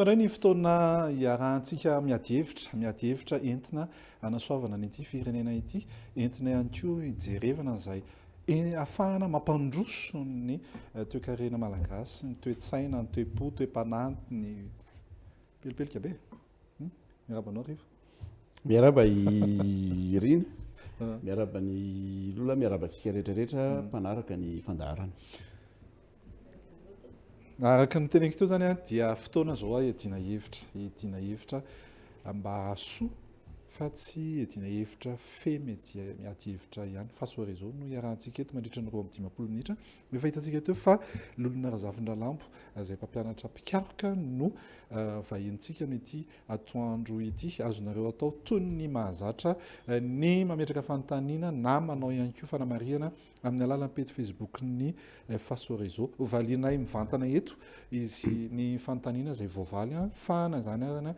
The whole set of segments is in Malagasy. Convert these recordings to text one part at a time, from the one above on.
ray ny fotoana iarahantsika miadihevitra entina anasoavana nyity firenena ity, entina ihany koa ijerevana izay ahafahana mampandroso ny toe-karena malagasy, ny toe-tsaina, ny toe-po, toe-panahy, ny pelipelika be. Miarabanao Rivo. Miaraba Irina, miaraba ny Lola, miarabantsika rehetrarehetra mpanaraka ny fandaharana. Araka ny teneniko teo zany dia fotoana zao iadiana hevitra mba hasoa fa tsy iadiana hevitra femy miady hevitra ihany. Fahasoa zao no iarahantsika eto mandritra ny 2 minitra. Efa hitantsika teo fa Lolona Razafindralambo izay mpampianatra mpikaroka no vahintsika n'ity atoandro ity. Azonareo atao toy ny mahazatra ny mametraka fanontaniana na manao ihany koa fanamariana amin'ny alalan'ny page Facebook ny Fahasoa Réseau. Valianay mivantana eto izy ny fanontaniana izay voavaly fahana zany arana.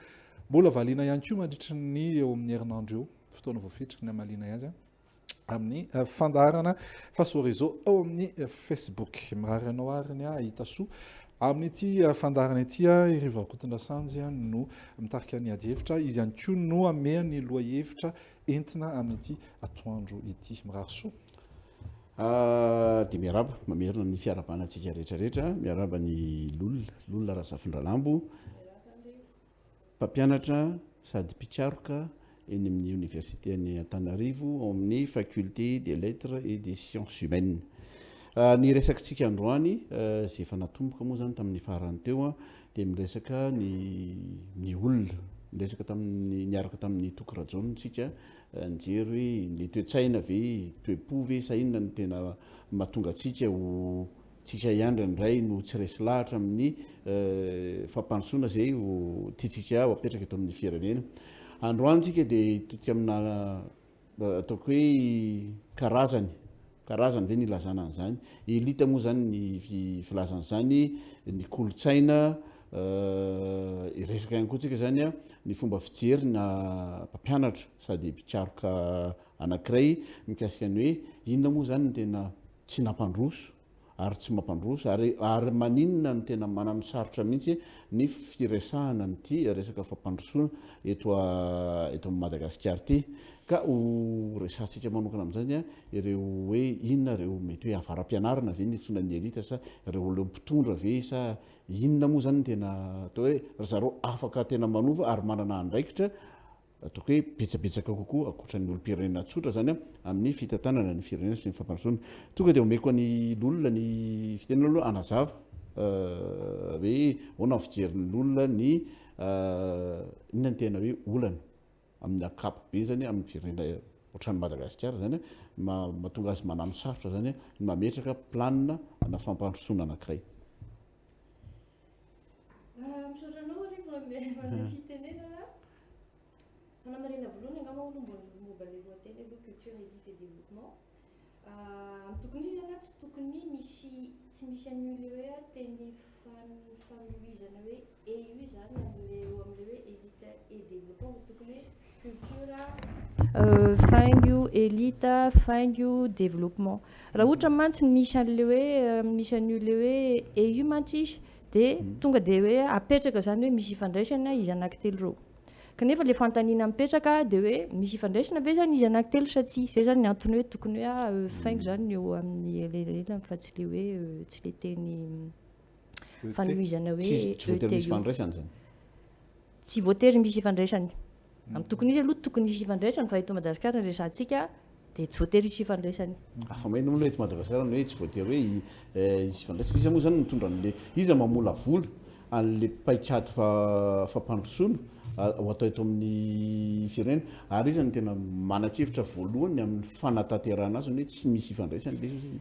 Mbola valiana ihany koa mandritra ny eo amin'ny herinandro eo, fotoana voafetra ny amaliana azy amin'ny fandaharana Fahasoa Réseau ao amin'ny Facebook. Mirary anao ariny hita soa amin'ity fandaharana ity Rivo Akotondrasanjy no mitarika ny ady hevitra, izy ihany koa no amea ny loha hevitra entina amin'ity atoandro ity. Mirary soa. Dia miaraba mamerina ny fiarabanantsika rehetrarehetra, miaraba ny Lolona Razafindralambo, mpampianatra sady mpikaroka eny amin'ny Université any Antananarivo ao amin'ny Faculté des Lettres et des Sciences Humaines. Ny resakantsika androany izay efa natomboka moa zany tamin'ny farany teo dia miresaka ny olona, miresaka tamin'ny niaraka tamin'ny tokorajonitsika nijery hoe ny toe-tsaina ve, toe-po ve, sa inona no tena mahatonga atsika ho tsika ihany indray no tsy resy lahatra amin'ny fampandrosoana zay tiatsika ho apetraka eto amin'ny firenena. Androantsika dia totika amina ataoko hoe karazany ve ny ilazana an'izany. Elita moa zany ny filazan'izany, ny kolotsaina, resaka ihany koa tsika zany ny fomba fijery na mpampianatra sady mpikaroka anankiray mikasika ny hoe inona moa zany no tena tsy nampandroso ary tsy mampandroso ary maninona no tena manano sarotra mihitsy ny firesahana nyty resaka fampandrosoana eto amin'ny Madagasikara ity. Ka ho resantsika manokana amin'izany ireo hoe inona ireo mety hoe avaram-pianarana ve ny itsona ny elita, sa ireo olona mpitondra ve, sa inona moa zany tena atao hoe zareo afaka tena manova ary manana andraikitra ataoko hoe betsabetsaka kokoa akoatran'ny olom-pirenena tsotra zany amin'ny fitantanana ny firenena sy ny fampandrosoana. Tonga dia omeko ny Lolona ny fitenena aloha anazava hoe ahoana ny fijerin'ny Lolona ny inona ny tena hoe olana amin'ny akapobe zany amin'ny firenena ohatran'ny Madagasikara zany mahatonga azy manano sarotra zany ny mametraka planina na fampandrosoana anankiray. Misotranao Rivo fitenena fanamarena voalohany angamba olo momba le lohateny aloha culture, élite et développement. Tokony izy tsy tokony tsy misy an'io le hoe teny fanomezana hoe io zany amin'le hoe élite et développement, tokony culture faingo élite faingo développement. Raha ohatra mantsy misy an'le hoe misy an'io le hoe io mantsy dia tonga dia hoe apetraka zany hoe misy ifandraisana izy anankitelo reo. Kanefa le fantaniana mipetraka dia hoe misy ifandraisana ve zany izy anankitelo sa tsy, zay zany ny antony hoe tokony hoe faingo zany eo amin'ny elaela fa tsy le hoe tsy le teny fanomezana hoe tsy voatery misy ifandraisany. Tokony izy aloha tokony misy ifandraisany fa eto Madagasikara ny resantsika dia tsy voatery misy ifandraisany. Fa maina moa eto Madagasikara hoe tsy voatery hoe misy ifandraisany. Iza moa zany mitondra an'le iza mamola vola an'le paikady fampandrosoana ho atao eto amin'ny firenena ary izy ny tena manan-kevitra voalohany amin'ny fanatanterahana azy hoe tsy misy ifandraisany le izy.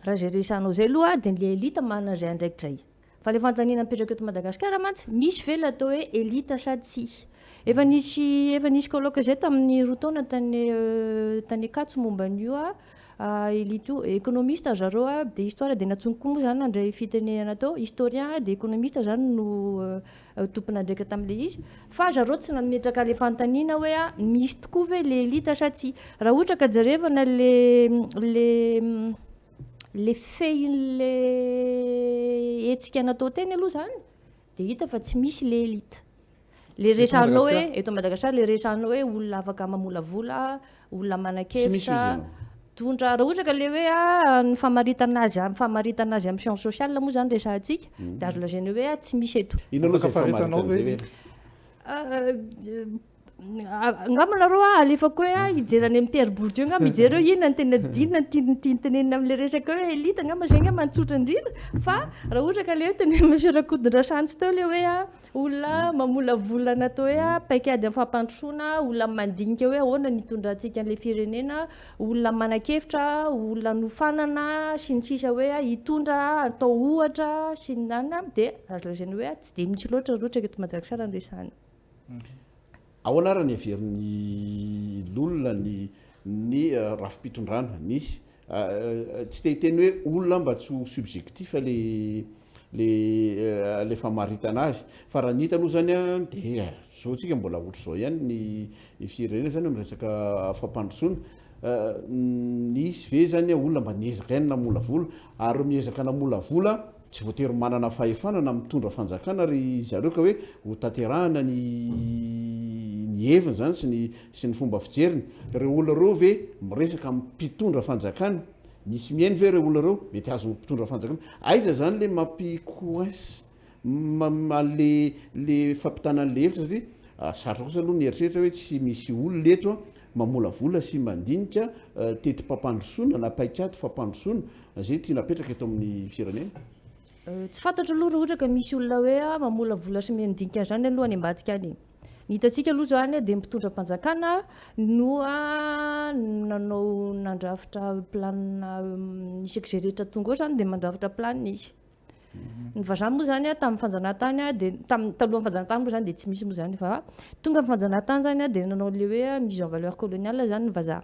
Raha zay resanao zay aloha dia ny elita manana zay andraikitra zay. Fa le fantaniana mipetraka eto Madagasikara mantsy misy ve la atao hoe elita sa tsy. Efa nisy colloque zay tamin'ny roa taona tany Akatso momba n'io elite économiste zareo dia histoire dia natsongo moa zany nandray fitenenana tao historien dia économiste zany no tompona andraika tamin'le izy, fa zareo tsy nametraka le fantaniana hoe misy tokoa ve le elita sa tsy. Raha ohatra ka jerevana le fehin'le hetsika natao teny aloha zany dia hita fa tsy misy le elita le resanao hoe eto Madagasikara le resanao hoe olona afaka mamolavola olona mana-kevitra tondra raha ohatra ka le hoe ny famaritana azy amin'ny science sociale moa zany resantsika dia azo lazaina hoe tsy misy eto angamanareo alefako hoe hijerany amin'ny terboly teo nga mijereo inona ny tena dinina tenenina amin'le resaka hoe elita ngamba zay nga mantsotra indrindra fa raha ohatra ka le hoe teny monsieur Rakodindrasantsy teo le hoe olona mamolavolana tao hoe paikady amin'ny fampandrosoana olona mandinika hoe ahoana nitondrantsika an'le firenena olona mana-kevitra olona nofanana sy ny sisa hoe hitondra atao ohatra sy ny nanana dia azo lazaina hoe tsy dia misy loatra raha ohatra eto Madagasikara ny resahany ao anarany averin'ny lolona ny rafi-pitondrana nisy tsy tehiteny hoe olona mba tsy ho subjectif le famaritana azy fa raha nita aloha zany a dia zao tsika mbola ohatra zao ihany ny firenena zany miresaka fampandrosoana nisy ve zany olona mba niezaka ihany namolavola ary miezaka namolavola tsy voatery manana fahefanana mitondra fanjakana ry zareo ka hoe ho tanterahana ny heviny zany sy ny fomba fijeriny reo olona reo ve miresaka mpitondra fanjakana misy mihainy ve reo olona reo mety azo mpitondra fanjakana aiza zany le mampikoasy le fampitanan'le hevitra satria sarotra kosa aloha nieritreritra hoe tsy misy olona eto mamolavola sy mandinika teti-pampandrosoana na paikady fampandrosoana zay tia napetraka eto amin'ny firenena tsy fantatra aloha raha ohatra ka misy olona hoe mamolavola sy mandinika zany aloha any ambadika any ny hitantsika aloha zany dia mitondra mpanjakana no nandrafitra planina isaka zay rehetra tonga ao zany dia mandrafitra planina izy ny vazaha moa zany tamin'ny fanjanahantany dia talohan'ny fanjanahantany moa zany dia tsy misy moa zany fa tonga amin'ny fanjanahantany zany dia nanao le hoe mise en valeur coloniale zany ny vazaha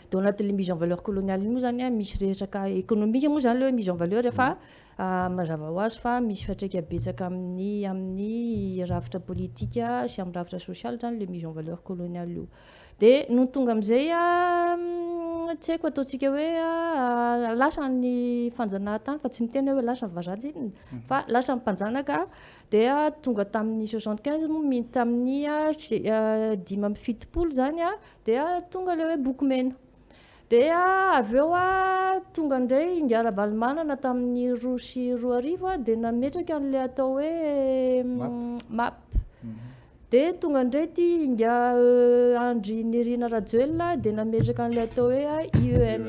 dia ao anatin'le mise en valeur coloniale moa zany misy resaka économique moa zany le hoe mise en valeur fa mazava ho azy fa misy fiatraika betsaka amin'ny rafitra politika sy amin'ny rafitra sosialy zany le mise en valeur coloniale io dia no tonga amin'izay tsy haiko ataontsika hoe lasa ny fanjanahantany fa tsy miteny hoe lasa ny vazaha fa lasa ny mpanjanaka dia tonga tamin'ny 75 moa tamin'ny 5 zany dia tonga le hoe boky mena dia avy eo tonga indray ingara valimanana tamin'ny 2010 dia nametraka an'le atao hoe map dia tonga indray ty inga Andry Nirina Rajoelina dia nametraka an'le atao hoe IEM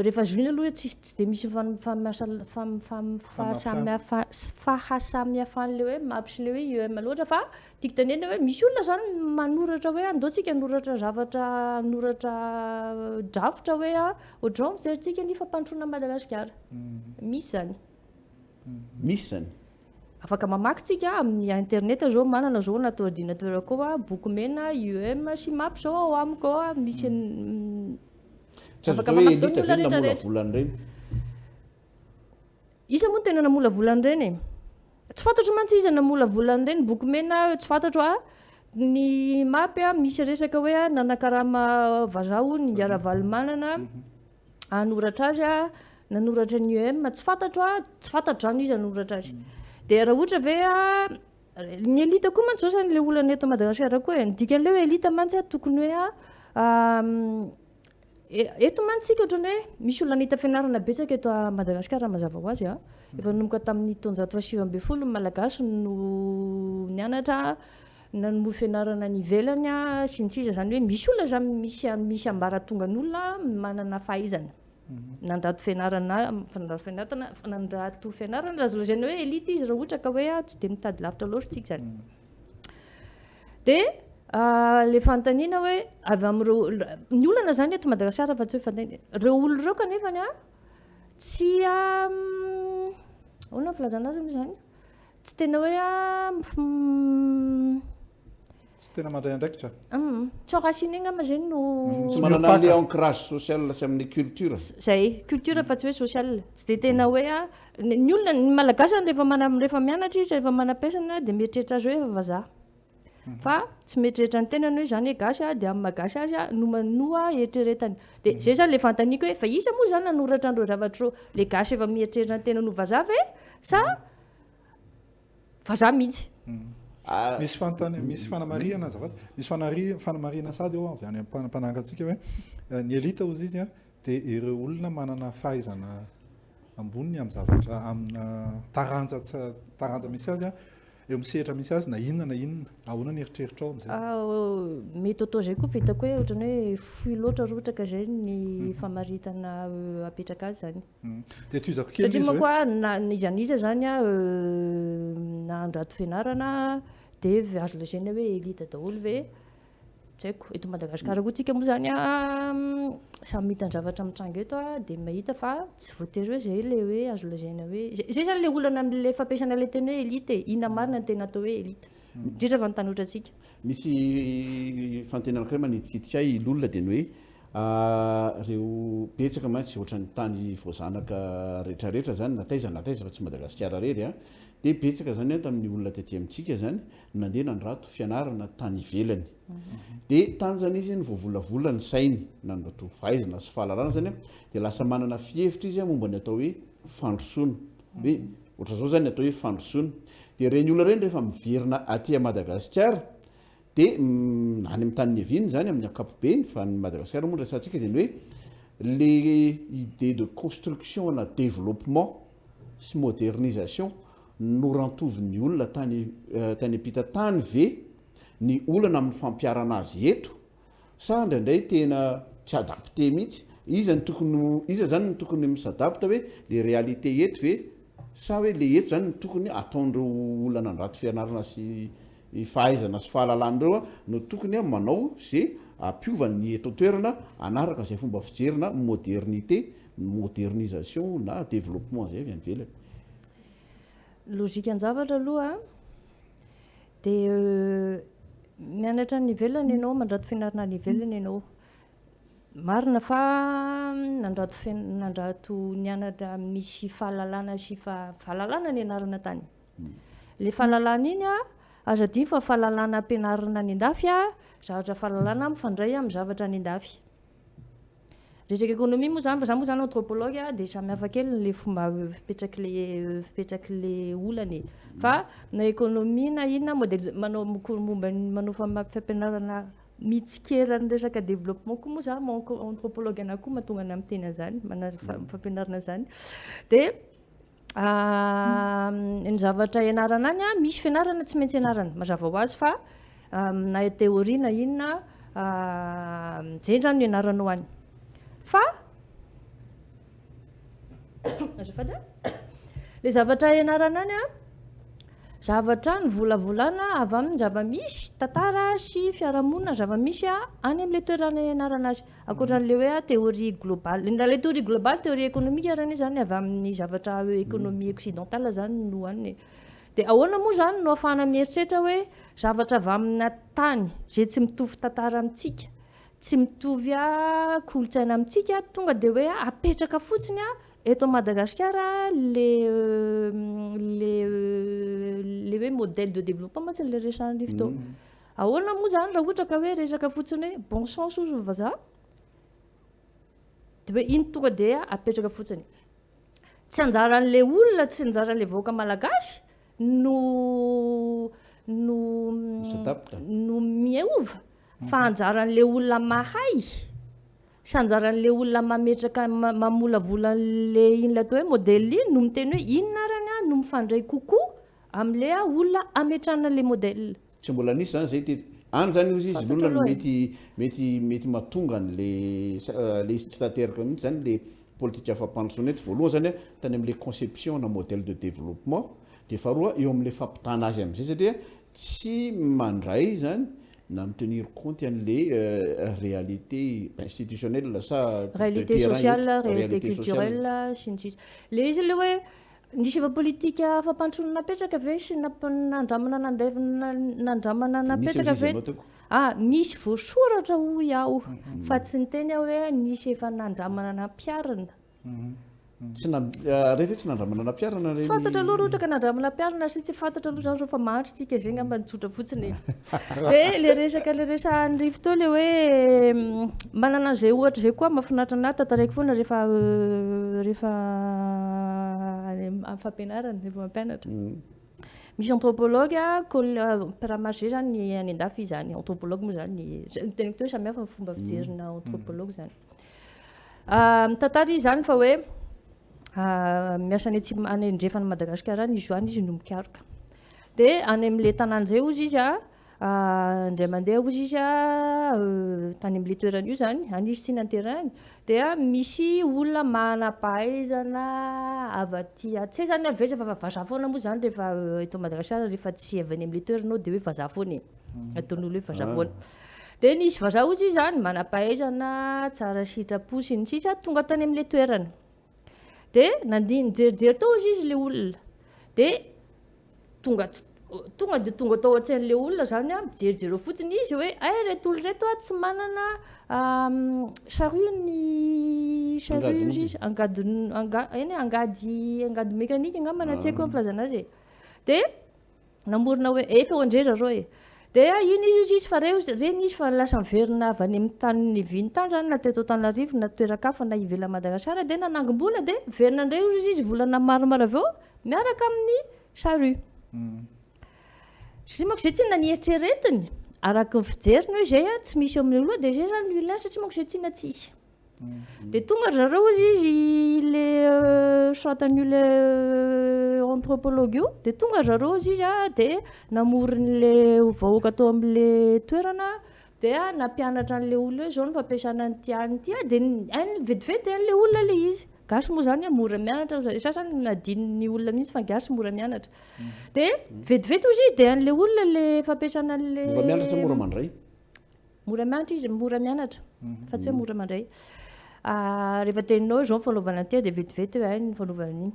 rehefa juny aloha tsy dia misy fahasamihafan'le hoe map sy le hoe IEM loatra fa tiako tanena hoe misy olona zany manoratra hoe andaontsika noratra drafitra hoe ohatrao mijerytsika ny fampandrosoana Madagasikara misy zany afaka mamakytsika amin'ny internet zao manana zao natao ordinateur koa boky mena IEM sy map zao ao amiko misy afaka mamaky dao ny olona rehetrarehetra iza moa tena namolavolany reny tsy fantatro mantsy iza namolavolany reny boky mena tsy fantatro ny mapy misy resaka hoe nanakarama vazaho ny ngara valimanana anoratra azy nanoratra ny IEM tsy fantatro zany izy anoratra azy dia raha ohatra ve ny elita koa mantsy zao zany le olana eto Madagasikara koa dikan'le hoe elita mantsy tokony hoe eto mantsika ohatrany hoe misy olona nahita fianarana betsaka eto Madagasikara mazava ho azy efa nomboka tamin'ny 770 malagasy no nianatra nanombo fianarana ny ivelany sy ny sisa zany hoe misy olona zany misy ambaratonga ny olona manana fahaizana nandrato fianarana azo lazaina hoe elita izy raha ohatra ka hoe tsy dia mitady lavitra loatra tsika zany dia le fanontaniana hoe avy amin'ireo ny olana zany eto Madagasikara fa tsy hoe fanontaniana reo olona reo kanefany tsy ahoana filazana azy moa zany tsy tena hoe tsy tena mandray andraikitra tsarasiny angamba zay no manana le ancrage social sy amin'ny culture zay culture fa tsy hoe social tsy dia tena hoe ny olona ny malagasy rehefa mianatra izy rehefa manam-piasana dia mieritreritra azy hoe efa vazaha fa tsy mieritreritra ny tenany hoe zany gasy dia amin'ny magasy azy no manoa eritreretany dia zay zany le fanontaniako hoe fa isa moa zany nanoratra andreo zavatra le gasy efa mieritreritra ny tena no vazaha ve sa fa za mihitsy misy fanamariana zavatra misy fanamariana sady eo avy any ampanangatsika hoe ny elita ozy izy a dia ireo olona manana fahaizana amboniny amin'ny zavatra amina taranja misy azy a eo misehatra misy azy na inona ahoana ny eritreritra ao amin'izay mety atao zay koa vitako hoe ohatrany hoe foy loatra rotraka zay ny famaritana apetraka azy zany dia toizako kely satria moa koa izy aniza zany a na andrato fianarana dia azo lazaina hoe elita daholo ve tsy haiko eto Madagasikara koa tsika moa zany a samy mitany zavatra mitranga eto a dia mahita fa tsy voatery hoe zay le hoe azo lazaina hoe zay zany le olana am'le fampiasana le teny hoe elite ina marina ny tena atao hoe elite indrindra fa nytanotra atsika misy fantenana kray manitikitika ilolona dia ny hoe reo betsaka mantsy ohatran'ny tany voazanaka rehetrarehetra zany nataiza fa tsy Madagasikara rery a dia betsaka zany a tamin'ny olona tetỳ amintsika zany nandeha nandrato fianarana tany ivelany dia tany zany izy ny voavolavola ny sainy nandrato fahaizana sy fahalalana zany a dia lasa manana fihevitra izy a momba ny atao hoe fandrosoana hoe ohatra zao zany atao hoe fandrosoana dia reny olona reny rehefa miverina aty Madagasikara dia any amin'ny tany niaviny zany amin'ny ankapobeny fa ny Madagasikara moa resantsika dia ny hoe les idées de construction na développement sy modernisation norantovin'ny olona tany ampita tany ve ny olana amin'ny fampiarana azy eto sa indraindray tena tsy adapté mihitsy iza zany ny tokony misadapta hoe le réalité eto ve sa hoe le eto zany ny tokony ataondreo olana andrato fianarana sy fahaizana sy fahalalàn'ireo no tokony manao zay ampiovany eto toerana anaraka zay fomba fijerina modernité modernisation na développement zay avy any velany logika ny zavatra aloha dia mianatra ny ivelany ianao mandrato fianarana ny ivelany ianao marina fa nandrato nianatra misy fahalalana sy fahalalana ny anarana tany le fahalalana iny a azo adiny fa fahalalana ampianarana ny andafy a zavatra fahalalana mifandray amin'ny zavatra ny andafy resaka économie moa zany fa za moa zany anthropologue a dia samy hafa kely le fomba fipetraky le olany fa na économie na inona modèle manao fampianarana mitsikeran'ny resaka développement koa moa za anthropologue anahy koa mahatonga ana amin'ny tena zany fampianarana zany dia ny zavatra ianarana any a misy fianarana tsy maintsy ianarana mazava ho azy fa na théorie na inona zay zany no ianaranao any fa azafady le zavatra ianarana any a zavatra ny volavolana avy amin'ny zava-misy tantara sy fiarahamonina zava-misy a any amin'le toerana ianarana azy ankoatran'le hoe théorie globale le théorie globale théorie économique arany zany avy amin'ny zavatra économie occidentale zany no aniny dia ahoana moa zany no ahafahana mieritreritra hoe zavatra avy amina tany zay tsy mitovy tantara amintsika tsy mitovy kolotsaina amintsika tonga dia hoe apetraka fotsiny a eto Madagasikara le hoe modèle de développement matsiny le resahany fotoa ahoana moa zany raha ohatra ka hoe resaka fotsiny hoe bon sens ozy vazaha dia hoe iny tonga dia apetraka fotsiny tsy anjaran'le olona tsy anjaran'le vahoaka malagasy no miova fa anjaran'le olona mahay sy anjaran'le olona mametraka mamolavola le inona atao hoe modèle iny no miteny hoe inona arany a no mifandray kokoa amin'le olona ametrana le modèle tsy mbola nisy zany zay any zany izy olona mety mahatonga le izy tsy tanteraka mihitsy zany le politique afa-pandrosoana eto voalohany zany tany amin'le conception na modèle de développement dia faharoa eo amin'le fampitana azy amin'izay satria tsy mandray zany na mitenir compte an'le réalité institutionnelle sa réalité sociale réalité culturelle sy ny sisa le izy le hoe nisy efa politika afa-pandrosoana napetraka ve sy nandramana napetraka ve misy voasoratra hoy aho fa tsy ny teny aho hoe nisy efa nandramana nampiarana rehefa tsy nandramana nampiarana tsy fantatra aloha roatra ka nandramana nampiarana sy tsy fantatra aloha zany rehefa mahandro tsika zay ngamba nitsotra fotsiny dia le resahan'ny fotoa le hoe manana an'izay ohatra zay koa mahafinaritra anahy tantaraiky foana rehefa fampianarana rehefa mampianatra misy anthropologue pyramage zany any andafy zany anthropologue moa zany teniko toe samy hafa fomba fijerina anthropologue zany mitantara izy zany fa hoe miasa any andrefana Madagasikara any izy any izy nombokaroka dia any amin'ilay tanàna zay ozy izy indray mandeha ozy izy tany amin'ilay toerana io zany any izy sy nanterahany dia misy olona manam-pahaizana avy aty tsy hoe zany avesa fa vazaha foana moa zany rehefa eto Madagasikara rehefa tsy avy any amin'ilay toerana ao dia hoe vazaha foana ataon'olo hoe vazaha foana dia nisy vazaha ozy izy zany manam-pahaizana tsara sitrapo sy ny sisa tonga tany amin'ilay toerana dia nandiny jerijery tao izy ilay olona dia tonga tao an-tsain'ilay olona zany mijerijery eo fotsiny izy hoe reto olona reto tsy manana charrue izy angady mécanique angambana tsy haiko filazana azy dia namorona hoe efa ho andrera reo dia iny izy fa reny izy fa lasa miverina avy any amin'ny tany niviny tany zany na teto Antananarivo na toeran-kafa na ivela Madagasikara dia nanangom-bola dia verina indray izy volana maromaro avy eo miaraka amin'ny charrue sy manko zay tsy nanieritreretiny araka ny fijeriny hoe zay tsy misy eo amin'ny oloha dia zay zany olona satria manko zay tsy natsisy dia tonga zareo izy le soatan'io anthropologue io dia tonga zareo izy dia namorin'le vahoaka atao amin'le toerana dia nampianatra an'le olona hoe zao no fampiasana an'ity anyty dia vetivety an'le olona le izy gasy moa zany mora mianatra sasany nadin'ny olona mihitsy fa gasy mora mianatra dia vetivety ozy izy dia an'le olona le fampiasana an'le mora mianatra mora mandray mora mianatra izy mora mianatra fa tsy hoe mora mandray rehefa teninao zao fanaovana an'ity dia vetivety hoe ny fanaovana an'iny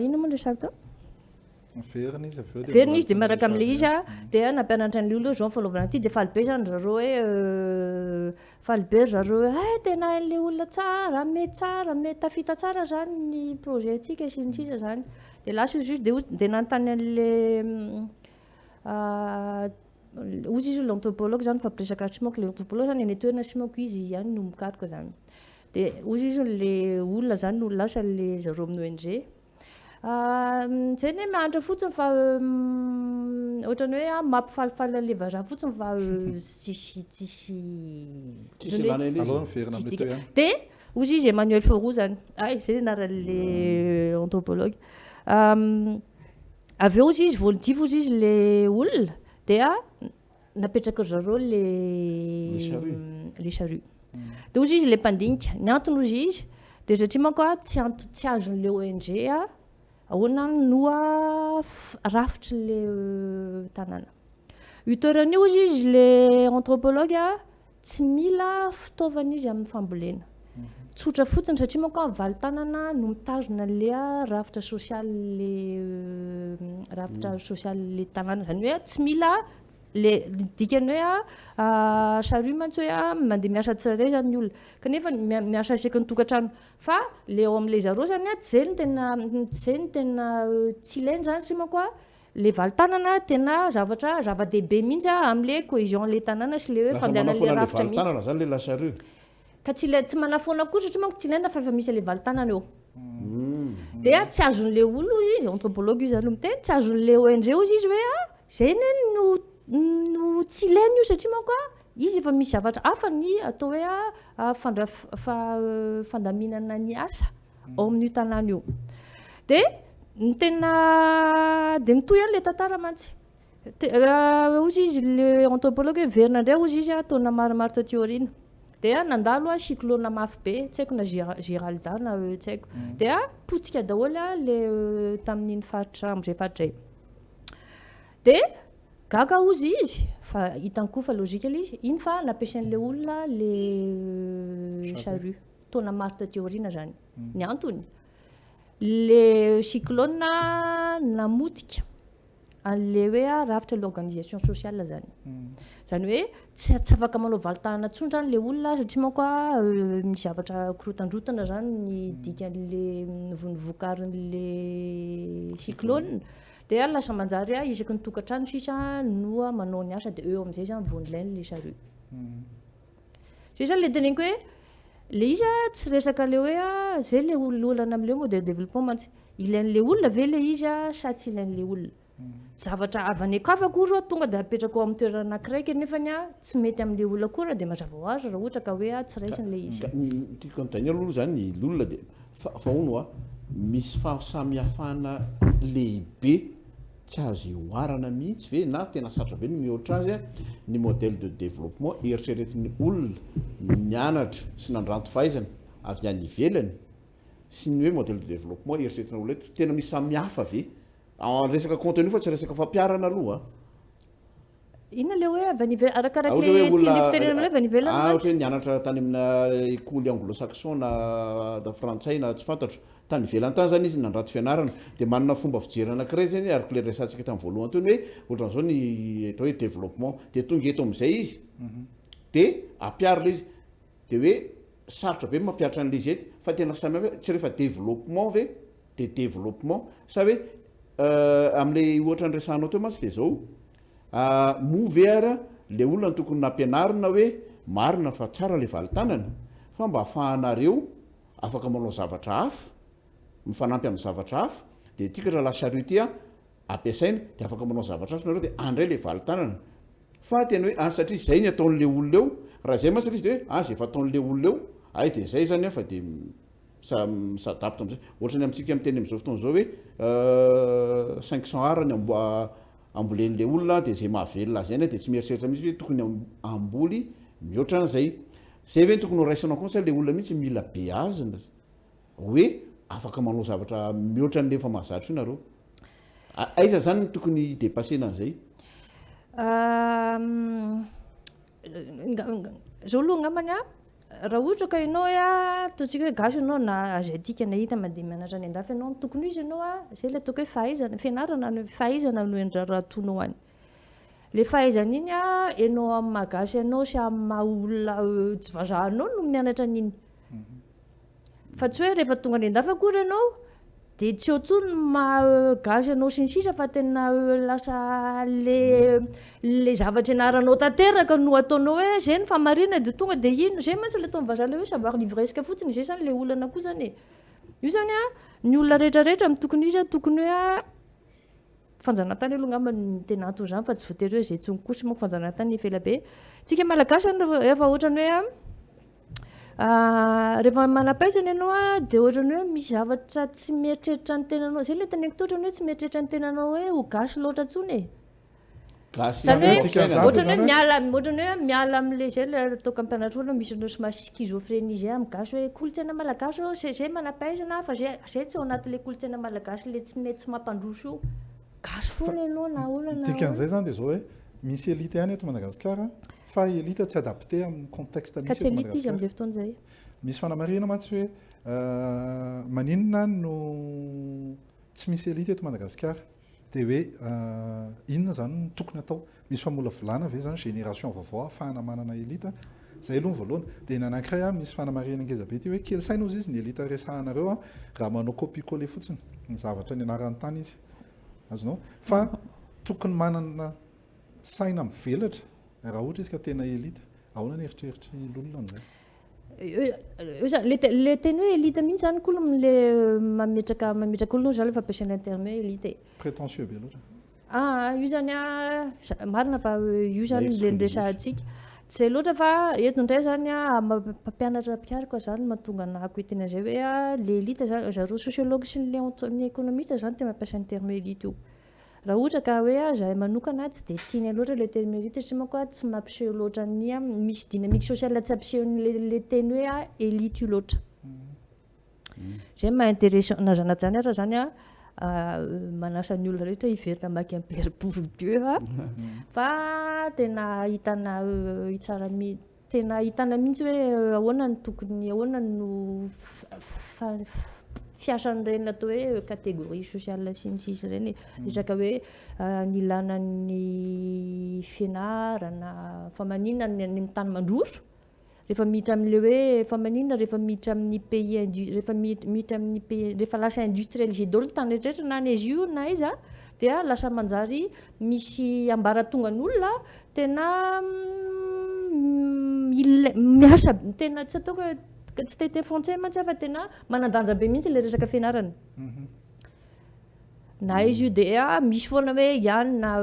ino moa le sako verina izy dia miaraka amin'le izy dia nampianatra an'le olona zao fanaovana an'ity dia faly be zany zareo hoe faly be zareo hoe tena an'le olona tsara me tafita tsara zany ny projet antsika sy ny sisa zany dia lasa izy dia nanontany an'le ozy izy l'anthropologue zany fampiresaka tsy manko le anthropologue zany eny toerana sy manko izy ihany no mikaroka zany dia ozy izy le olona zany no lasa le zareo amin'ny ONG zay ny hoe mianatra fotsiny fa ohatrany hoe mampifalifaly an'le vazaha fotsiny fa tsisy dia ozy izy Emmanuel Foro zany zay anaran'le anthropologue avy eo ozy izy volontivy ozy izy le olona dia napetraka zareo le charrue dia ozy izy le mpandinika ny antony ozy izy dia satria manko tsy azon'le ONG ahoana no rafitra le tanàna io toerana io ozy izy le anthropologue tsy mila fitaovana izy amin'ny fambolena tsotra fotsiny satria manko valy tanana no mitazona le rafitra sosialy le tanàna zany hoe tsy mila le dikany hoe charrue mantsy hoe mandeha miasa tsirairay zany ny olona kanefa miasa isaky ny tokantrano fa le ao amin'ilay zareo zany tsy zay ny tena tsy ilainy zany sy manko le valy tanana tena zava-dehibe mihitsy amin'le cohésion le tanàna sy le hoe fandehanan'le rafitra mihitsy zany le la charrue ka tsy manafoana koa satria manko tsy ilaina fa efa misy le valy tanana eo dia tsy azon'le olo izy anthropologue io zany miteny tsy azon'le ONG ozy izy hoe zay no tsy ilainy io satria manko izy efa misy zavatra hafa ny atao hoe fandaminana ny asa ao amin'io tanàna io dia ny tena dia nitoy any le tantara mantsy ozy izy le anthropologue hoe verina indray ozy izy taona maromaro taty aoriana dia nandalo cyclone mafy be tsy haiko na Géralda na tsy haiko dia potika daholo le tamin'iny faritra amin'izay faritra izay dia gaga ozy izy fa hitany koa fa logika izy iny fa nampiasain'le olona le charrue taona maro taty aoriana zany ny antony le cyclone namotika an'le hoe rafitra l'organisation sociale zany zany hoe tsy afaka manao valy tanana tsony zany le olona satria manko misy zavatra korotandrotana zany ny dikan'le vokarin'le cyclone dia lasa manjary isaky ny tokantrano sisa no manao ny asa dia eo amin'izay zany voanilainy le charrue zay zany le teneniko hoe le izy tsy resaka le hoe zay le olana amin'le mode de développement mantsy ilain'le olona ve le izy a sa tsy ilain'le olona zavatra avany akafa koa tonga dia apetraka ao amin'ny toerana anankiray nefany a tsy mety amin'le olona koa dia mazava ho azy raha ohatra ka hoe tsy raisin'le izy tiako anontany aloha zany l'olona dia fahono a misy fahasamihafana lehibe tsy azo ioarana mihitsy ve na tena sarotra be ny mihoatra azy a ny modèle de développement eritreretin'ny olona mianatra sy nandranto fahaizana avy any ivelany sy ny hoe modèle de développement eritreretina olona eto tena misy samihafa ve resaka contenu fa tsy resaka fampiarana aloha inona le hoe arakaraka le tiany fitenenana avy any ivelany ohatra hoe nianatra tany amina école anglo-saxon na frantsay na tsy fantatro tany ivelany tany zany izy nandrato fianarana dia manana fomba fijerena anankiray zany ary le resantsika tamin'ny voalohany tony hoe ohatran'izao ny atao hoe développement dia tonga eto amin'izay izy dia ampiary le izy dia hoe sarotra be mampiatra an'le izy ety fa tena samihafa tsy rehefa développement ve dia développement sa hoe amin'le ohatra ny resahanao teo mantsy dia zao move ara le olona tokony nampianarina hoe marina fa tsara le valitanana fa mba ahafahanareo afaka manao zavatra hafa mifanampy amin'ny zavatra hafa dia tikatra lasarity a ampiasaina dia afaka manao zavatra hafa nareo dia andray le valitanana fa tena hoe satria zay ny ataon'le olona eo raha zay mantsy izy dia hoe zay efa ataon'le olona eo ay dia zay zany fa dia misadapta am'zay ohatrany amintsika miteny amin'izao fotoana zao hoe 500 arany ambolen'le olona dia zay mahavelona azy any dia tsy mieritreritra mihitsy hoe tokony amboly mihoatra an'izay zay ve tokony horaisanao kosa le olona mihitsy mila be azina hoe afaka manao zavatra mihoatra n'le efa mahazatro io nareo aiza zany tokony dépassena an'izay zao aloha angambany a raha ohatra ka ianao ataontsika hoe gasy ianao na azetika na hita mandeha mianatra any andafy ianao tokony izy ianao zay le ataoko hoe fahaizana fianarana fahaizana no raha tonao any le fahaizana iny ianao amin'ny mahagasy ianao sy amin'ny maha olona tsy vazahanao no mianatra an'iny fa tsy hoe rehefa tonga any andafy akory ianao dia tsy otsony mahagasy ianao sy ny sisa fa tena lasa le zavatra ianaranao tanteraka no ataonao hoe zay ny famarina dia tonga dia ino zay mantsy le atao amin'ny vazaha le hoe savoir livresque fotsiny zay zany le olana koa zany io zany ny olona rehetrarehetra amin'ny tokony izy tokony hoe fanjanahantany aloha ngamba ny tena antony zany fa tsy voatery hoe zay tsony kosa moa fanjanahantany efela be tsika malagasy efa ohatrany hoe rehefa manam-paizana ianao dia ohatrany hoe misy zavatra tsy mieritreritra ny tenanao zay le teneniko toatrany hoe tsy mieritreritra ny tenanao hoe ho gasy loatra ntsony zany hoe ohatrany hoe miala amin'le zay le ataoko ampianatra olona misy anao somary schizophrenie zay amin'ny gasy hoe kolotsaina malagasy zay manam-paizana fa zay tsy ao anatin'le kolotsaina malagasy le tsy mety tsy mampandroso io gasy foana ianao na olana dikan'izay zany dia zao hoe misy elite ihany eto Madagasikara fa elite tsy adapté amin'ny contexte ka tsy elite izy amin'izay fotoana zay misy fanamarihana mantsy hoe maninona no tsy misy elite eto Madagasikara dia hoe inona zany no tokony atao misy famola volana ve zany génération vaovao ahafahana manana elite zay aloha ny voalohany dia ny anankiray misy fanamarihana angezabe ty hoe kely saina ozy izy ny elite resahanareo raha manao copie coller fotsiny ny zavatra ny anaran'ny tany izy azonao fa tokony manana saina mivelatra raha ohatra izy ka tena elite ahoana ny eritreritry l'olona amin'izay le teny hoe elite mihitsy zany koa le mametraka olona zany le fampiasana terme hoe elite prétentieux be loatra io zany marina fa io zany le nresahantsika tsy zay loatra fa eto indray zany mpampianatra mpiariko zany mahatonga anahako tena zay hoe le elite zany zareo sociologue sy ny économiste zany tena mampiasa ny terme elite io raha ohatra ka hoe zahay manokana tsy dia tiany loatra le terme elite satria manko tsy mampiseho loatra ny misy dynamique sociale tsy ampiseho le teny hoe elite io loatra zay maintéressant na zanajany ara zany manasa ny olona rehetra hiverina maky amin'ny père Bourdieu fa tena hitana itsara tena hitana mihitsy hoe ahoana ny tokony ahoana no fiasan'ireny atao hoe catégorie sociale sy ny sisa ireny resaka hoe ny ilana ny fianarana fa maninona ny amin'ny tany mandroso rehefa miditra amin'le hoe fa maninona rehefa miditra amin'ny pays rehefa miditra amin'ny pays rehefa lasa industrialisé daholo ny tany rehetrarehetra na ny izy io na izy dia lasa manjary misy ambaratonga ny olona tena miasa tena tsy ataoko tsy tete français mantsy fa tena manandanja be mihitsy le resaka fianarana na izy io dia misy foana hoe ihany na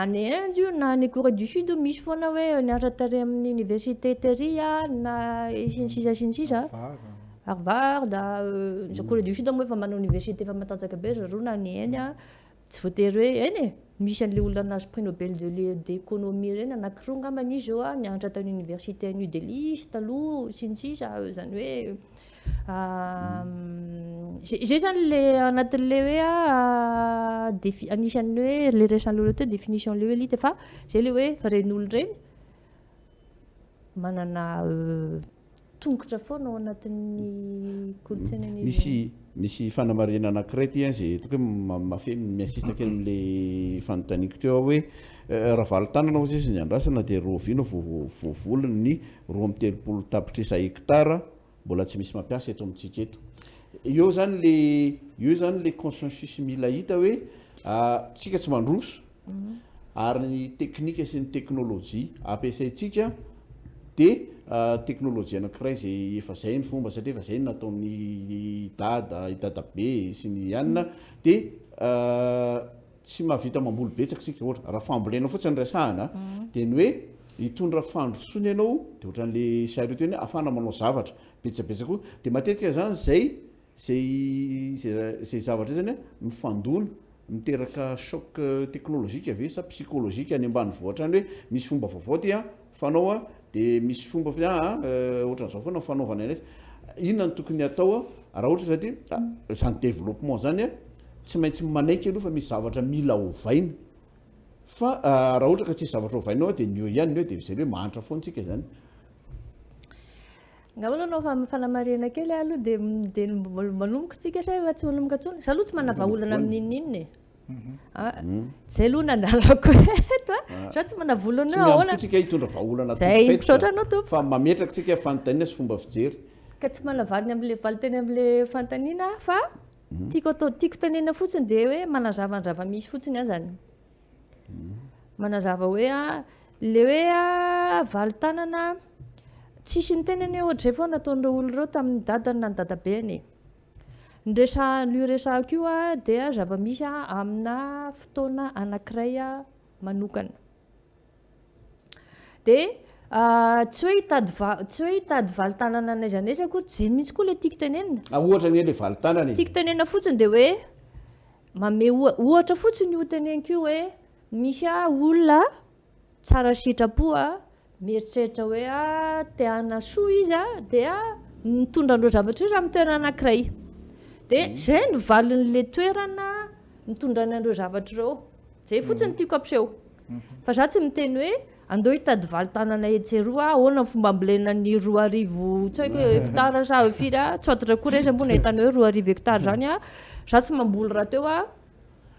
any Inde io na any Corée du Sud misy foana hoe niatra tary amin'ny université tery na sinisisa Harvard Corée du Sud moa efa manao université efa matanjaka be zareo na any Inde tsy voatery hoe eny e misy an'le olona nahazo prix Nobel d'économie reny anankiroa ngambany izy eo nianatra tany université New Delhi taloha sinisisa zany hoe zay zany le anatin'le hoe anisan'ny hoe le resan'le teo définition le hoe elite fa zay le hoe fa ren'olo reny manana tongotra foana ao anatin'ny kolontsainany misy fanamarihana anankiray ty zay toko hoe mafy miasista kely am'le fanontaniako teo hoe raha valo tanana ozy izy ny andrasana dia rovino voavolony ny 20 tapitrisa hektara mbola tsy misy mampiasa eto amintsika eto io zany le consensus mila hita hoe tsika tsy mandroso ary ny teknika sy ny teknôlôjia ampiasaitsika dia teknôlôjia anankiray zay efa zay ny fomba satria efa zay ny nataon'ny dadabe sy ny anina dia tsy mahavita mamboly betsaka sika ohatra raha fambolena fotsiny resahana dia ny hoe hitondra fandrosoana ianao dia ohatran'le sary teny hoe afana manao zavatra betsabetsaka koa dia matetika zany zay zavatra zany mifandona miteraka choc teknôlôjika ve sa psychologique any ambany voatra any hoe misy fomba vaovao ty fanao dia misy fomba ohatran'izao foana fanaovana anazy inona ny tokony atao raha ohatra satria zany développement zany tsy maintsy manaiky aloha fa misy zavatra mila ovaina fa raha ohatra ka tsisy zavatra ovainao dia ny eo ihany ny eo dia zay hoe mahantra foantsika zany ngamba anao fa fanamarihana kely aloha dia manomboka tsika sa efa tsy manomboka tsony sa aloha tsy manavaolana amin'inon'inona zay aloha nandalako eto sa tsy manavolana ahoanatsika hitondra vaolana zay misaotranao tompo fa mametraka tsika fanontaniana sy fomba fijery ka tsy manavaliny am'le valiteny am'le fanontaniana fa tiako tenena fotsiny dia hoe manazava ny zava-misy fotsiny zany manazava hoe le hoe valitanana tsisy ny tenany ohatra zay foana nataon'ireo olo ireo tamin'ny dadany na ny dadabeany io resahako io dia zava-misy amina fotoana anankiray manokana dia tsy hoe hitady valitanana n'aiza n'aiza koa tsy mihitsy koa le tiako tenenina ohatra ny le valitanana tiako tenena fotsiny dia hoe mame ohatra fotsiny io teneniko io hoe misy olona tsara sitrapo mieritreritra hoe te-hana soa izy dia mitondra andreo zavatra io raha amin'ny toerana anankiray dia zay ny valin'le toerana mitondrany andreo zavatra ireo zay fotsiny tiako ampiseho fa za tsy miteny hoe andeo hitady valitanana etseroa ahoana ny fomba ambolena ny 2,000 tsy haiko hektara sa firy tsotatra koa reza mbona hitany hoe 2,000 hektara zany za tsy mamboly raha teo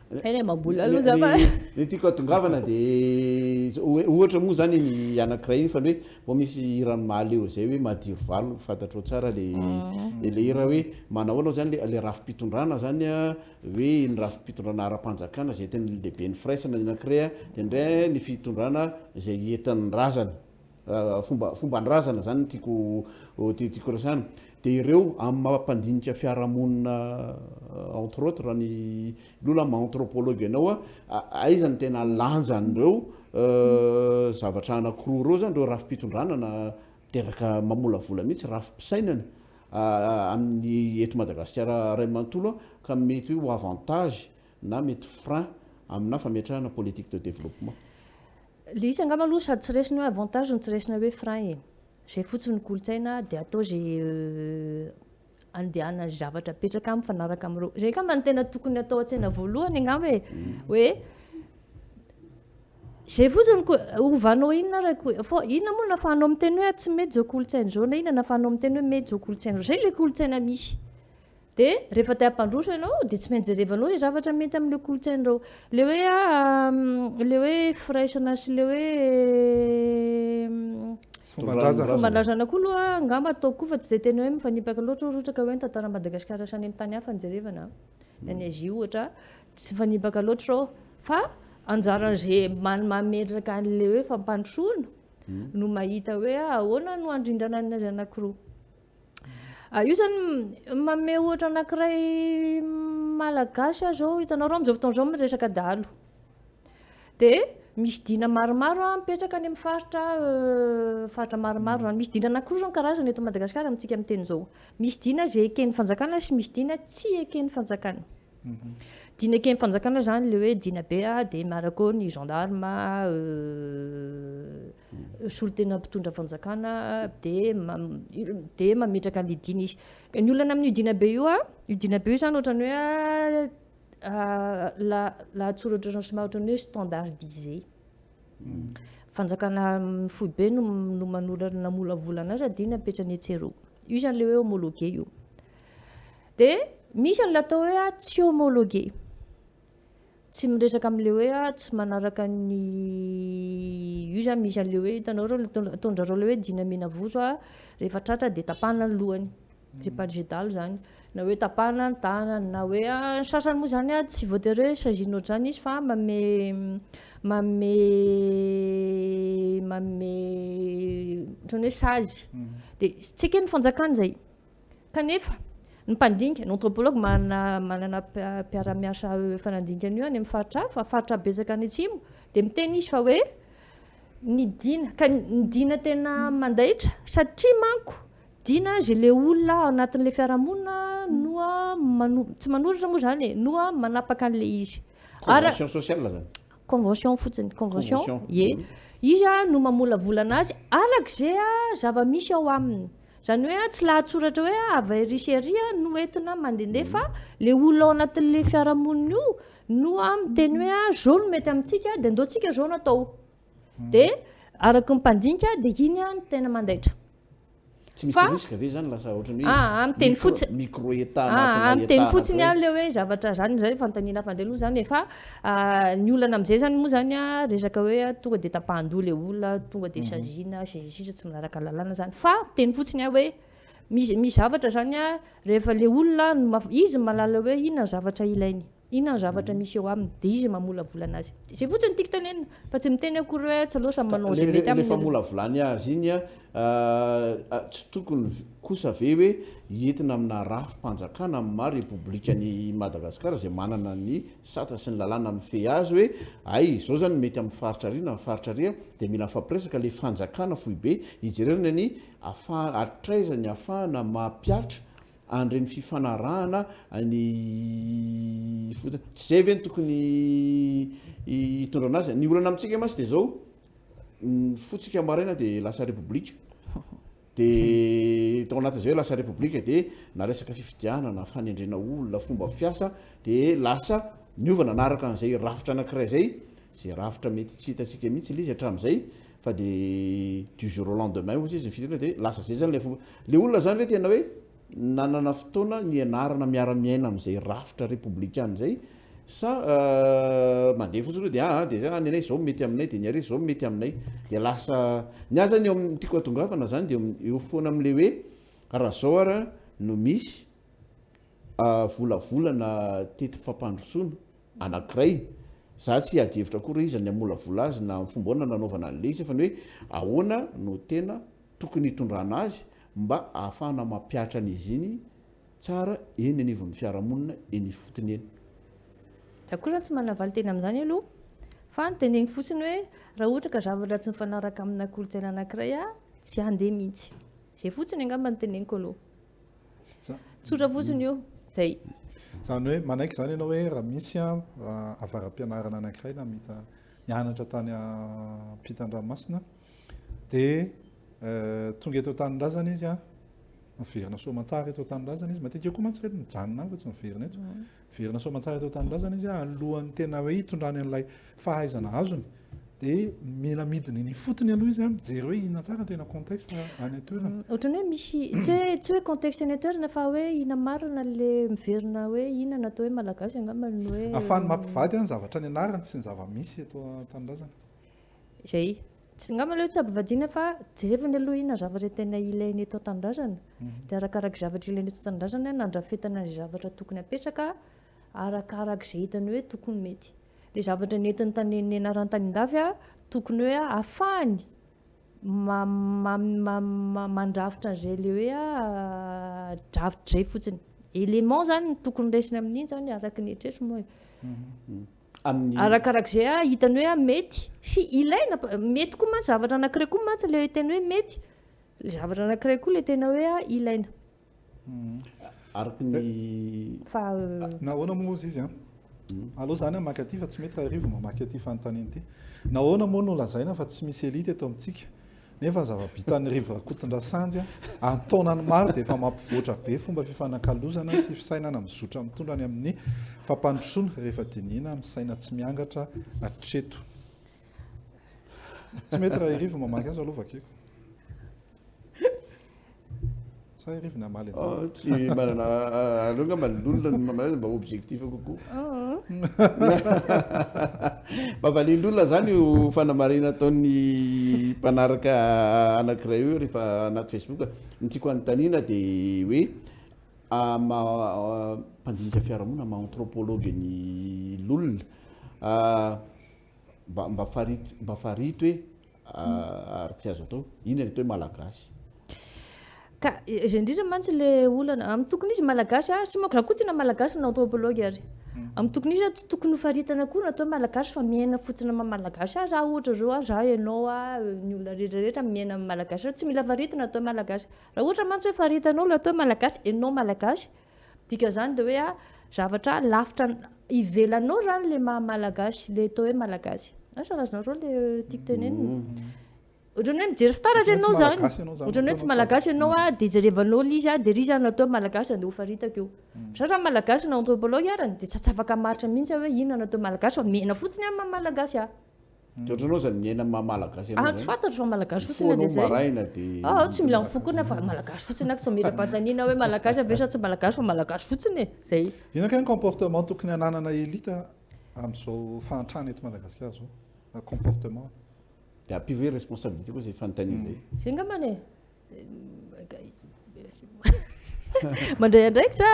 eny mamboly aloha za fa ny tiako atongavana dia ohatra moa zany ny anankiray iny fa hoe mbo misy ranomaly eo zay hoe madiro valo fantatrao tsara le ira hoe manahoanao zany le rafim-pitondrana zany hoe ny rafim-pitondrana ara-panjakana zay teny lehibe ny firaisana ny anankiray dia indray ny fitondrana zay entan'ny razana fomba ny razana zany tiako resahana dia ireo amin'ny mampandinika fiarahamonina entre autres raha ny lola anthropologue ianao aiza ny tena lanjan'ireo zavatra anankiroa ireo zany reo rafim-pitondrana na teraka mamolavola mihitsy rafim-pisainana amin'ny eto Madagasikara ray manontolo ka mety hoe ho avantage na mety frein amina fametrahana politique de développement le izy angamba aloha sady tsy resina hoe avantage no tsy resina hoe frein zay fotsiny kolotsaina dia atao zay andehana zavatra petraka mifanaraka amin'ireo zay kamba ny tena tokony atao an-tsaina voalohany angamba hoe zay fotsiny ovanao inona fa inona moa nafahanao miteny hoe tsy mety zao kolotsaina zao na inona nafahanao miteny hoe mety zao kolotsaina zao zay le kolotsaina misy dia rehefa te hampandroso ianao dia tsy maintsy jerevanao le zavatra mety amin'le kolotsaina ireo le hoe firaisana sy le hoe fomban-drazana koa aloha angamba ataoko koa fa tsy dia teny hoe mifanipaka loatra ohatra hoe ny tantara Madagasikara sany amin'ny tany hafa nijerevana any Azia ohatra tsy mifanipaka loatra reo fa anjaran'izay mametraka an'le hoe fampandrosoana no mahita hoe ahoana no andrindrana azy anankiroa io zany mame ohatra anankiray malagasy zao hitanao reo am'izao fotoana zao miresaka dalo dia misy dina maromaro mipetraka any amin'ny faritra maromaro zany misy dina anankiroa zany karazana eto Madagasikara amintsika amin'ny teny zao misy dina zay eken'ny fanjakana sy misy dina tsy eken'ny fanjakana dina eken'ny fanjakana zany le hoe dina be dia miaraka ny gendarme solon-tena mpitondra fanjakana dia mametraka an'le dina izy ny olana amin'io dina be io io dina be io zany ohatrany hoe lahatsoratra sy ohatrany hoe standardisé fanjakana fohy be no namolavolana azy dina apetrany etsero io zany le hoe homologué io dia misy an'le atao hoe tsy homologué tsy miresaka amin'le hoe tsy manaraka ny io zany misy an'le hoe hitanao reo ataondrareo le hoe dina mena vozo rehefa tratra dia tapahana ny lohany rehefa zany na hoe tapahana ny tanany na hoe sasany moa zany tsy voatery hoe saziana ohatr'izany izy fa manome ohatrany hoe sazy dia tsy eken'ny fanjakana zay kanefa ny mpandinika ny anthropologue manana mpiara-miasa fanandinika an'io any amin'ny faritra fa faritra betsaka any atsimo dia miteny izy fa hoe ny dina tena mandaitra satria manko dina zay le olona ao anatin'le fiarahamonina tsy manoratra moa zany noa manapaka an'le izy convention sociale zany convention fotsiny convention izy no mamolavolana azy arak'izay zava-misy ao aminy zany hoe tsy lahatsoratra hoe avairisyeria no entina mandehandeha fa le olona ao anatin'le fiarahamonina io no miteny hoe zao no mety amintsika dia andeontsika zao no atao dia araka ny mpandinika dia iny no tena mandaitra tsy misy risque ve zany lasa ohatrany miteny fotsiny micro état miteny fotsiny le hoe zavatra zany zay fanontaniana fandeloha zany efa ny olana amin'izay zany moa zany resaka hoe tonga dia tapahan-doha le olona tonga dia saziana sisa tsy manaraka lalàna zany fa miteny fotsiny hoe misy zavatra zany rehefa le olona izy malala hoe inona ny zavatra ilainy inona ny zavatra misy eo aminy dia izy mamolavolana azy zay fotsiny tiako tenenina fa tsy miteny akory hoe tsy aloha samy manao zay mety aminy lefa molavolany azy iny tsy tokony kosa ve hoe entina amina rafim-panjakana ma republikany Madagasikara zay manana ny satra sy ny lalàna mifehy azy hoe ay izao zany mety amin'ny faritra ry na faritra ry dia mila fampiresaka le fanjakana fohy be ijerena ny atraizany ahafahana mampiatra andreny fifanarahana ny tsy zay ve ny tokony hitondra anazy ny olana amintsika masy dia zao fotsika maraina dia lasa republika dia tao anatin'izay hoe lasa republika dia na resaka fifidianana fanendrena olona fomba fiasa dia lasa niovana anaraka an'izay rafitra anankiray zay zay rafitra mety tsy hitantsika mihitsy ilay izy hatramin'izay fa dia du jour au lendemain ohatsy izy nifidina dia lasa zay zany le olona zany hoe tena hoe nanana fotoana ny anarana miara-miaina amin'izay rafitra republikana zay sa mandeha fotsiny dia dia ny anay zao mety aminay dia ny ary zao mety aminay dia lasa ny azy zany eo amin'ny tiako atongavana zany dia eo foana amin'le hoe raha zao ara no misy volavolana tetim-pampandrosoana anankiray za tsy adihevitra koa re izy ny amolavola azy na fombaona nanaovana an'le izy fa ny hoe ahoana no tena tokony hitondrana azy mba ahafahana mampiatra an'izy iny tsara eny anivon'ny fiarahamonina eny fotony eny za koa zany tsy manavaly teny amin'izany aloha fa nyteneny fotsiny hoe raha ohatra ka zavatra tsy mifanaraka amina kolontsaina anankiray tsy handeha mihitsy zay fotsiny angamba nyteneniko aloha tsotra fotsiny io zay zany hoe manaiky zany ianao hoe raha misy avaram-pianarana anankiray na mita nianatra tany ampitan-dranomasina dia tonga eto tany-drazana izy miverina soamantsara eto tany-drazana izy matetika koa mantsy reto mijanona fa tsy miverina eto miverina soamantsara eto tany-drazana izy alohan'ny tena hoe hitondrany an'ilay fahaizana azony dia mila midiny ny fotony aloha izy mijery hoe inona tsara tena contexte any atoerana ohatrany hoe misy tsy hoe contexte any atoerana fa hoe ina marina le miverina hoe inona natao hoe malagasy angamba ny hoe ahafahany mampivady any zavatra ny anarany sy ny zava-misy eto tany-drazana zay tsy ngamba le hoe tsy ampivadiana fa jerevany aloha inona zavatra tena ilainy eto tany-drazana dia arakaraka zavatra ilainy eto tany-drazana nandrafetana ny zavatra tokony apetraka arakaraka izay hitany hoe tokony mety dia zavatra nentiny tany anaran'ny tany andafy tokony hoe ahafahany mandrafitra an'izay le hoe drafitra izay fotsiny élément zany ny tokony raisina amin'iny zany araka ny eritreritro moa amin'ny arakarak'izay hitany hoe mety sy ilaina mety koa mantsy zavatra anankiray koa mantsy le tena hoe mety le zavatra anankiray koa le tena hoe ilaina araka ny fa nahoana moa izy izy aloha zany mamaky aty fa tsy mety raha rivo mamaky aty fanontaniana ity nahoana moa no lazaina fa tsy misy elity eto amintsika nefa zava-bitan'ny rivo Rakotondrasanjy antaonany maro dia efa mampivoatra be fomba fifanakalozana sy fisainana mizotra mitondra any amin'ny fampandrosoana rehefa dinihina misaina tsy miangatra atreto tsy mety raha rivo mamaky azy aloha vakeko sa rivo namaly tsy manana aloha malolona mamalaza mba objectif kokoa mavalindolona zany io fanamarina ataon'ny mpanaraka anankiray io rehefa anaty Facebook ny tiako anontaniana dia hoe mpandinika fiarahamonina ma-anthropologue ny lolona mba farito hoe araka tsy azo atao ina ny atao hoe malagasy ka izay indrindra mantsy le olana amin'ny tokony izy malagasy tsy moko raha kotsina malagasy na anthropologue ary amin'ny tokony izy tokony hofaritana koa natao malagasy fa miaina fotsiny malagasy raha ohatra zao za ianao ny olona rehetrarehetra miaina amin'ny malagasy tsy mila faritana atao malagasy raha ohatra mantsy hoe faritanao le atao malagasy ianao malagasy dika zany dia hoe zavatra lavitra ivelanao zany le malagasy le atao hoe malagasy asa razanareo le tiako tenenina ohatrany hoe mijery fitaratra ianao zany ohatrany hoe tsy malagasy ianao dia jerevanao lizy dia ry zany atao malagasy dia ho faritaka eo raha malagasy na anthropologue arany dia tsy afaka maritra mihitsy hoe inona natao malagasy fa miaina fotsiny amin'ny malagasy dia ohatranao zany miaina malagasy tsy fantatro fa malagasy fotsiny dia zay maraina dia tsy mila mifokona fa malagasy fotsiny tsy mira-pantaniana hoe malagasy avesa tsy malagasy fa malagasy fotsiny zay inona ka ny comportement tokony ananana elita amin'izao fahantrana eto Madagasikara zao comportement dia ampivy hoe responsabilité koa zay fanontaniana zay zay ngamany mandray andraikitra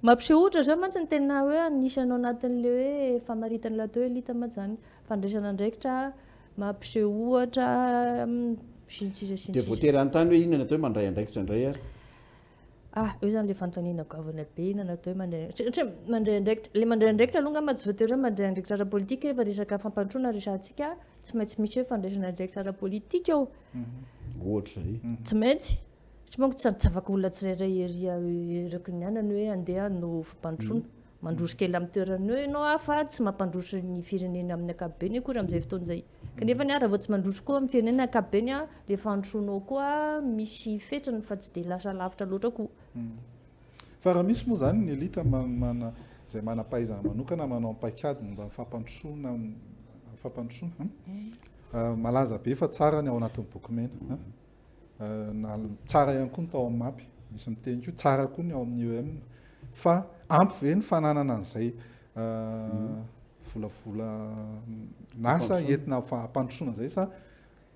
mampiseho ohatra zao mantsy ny tena hoe anisanao anatin'le hoe famaritana latao hoe elita mantsy zany fandraisana andraikitra mampiseho ohatra dia voatery anontany hoe inona natao hoe mandray andraikitra indray ary io zany le fanontaniana goavana be inona natao hoe mandray andraikitra le mandray andraikitra aloha ngamba tsy voatery hoe mandray andraikitra ara-politika efa resaka fampandrosoana resantsika tsy maintsy misy hoe fandraisana andraikitra ara-politika ao ohatra zay tsy maintsy tsy manko tsy afaka olona tsirairay eraky ny anany hoe andeha no fampandrosoana mandroso kely amin'ny toerany hoe ianao fa tsy mampandroso ny firenena amin'ny ankapobeny akory amin'izay fotoan'izay kanefa ny raha vao tsy mandroso koa amin'ny firenena ankapobeny le fandrosoanao koa misy fetrany fa tsy dia lasa lavitra loatra koa fa raha misy moa zany ny elita zay manam-pahaizana manokana manao paikady momba ny fampandrosoana malaza be fa tsara ny ao anatin'ny boky mena na tsara ihany koa ny tao amin'ny mapy misy miteny koa tsara koa ny ao amin'ny EOM fa ampy ve ny fananana an'izay volavola nasa entina fampandrosoana zay sa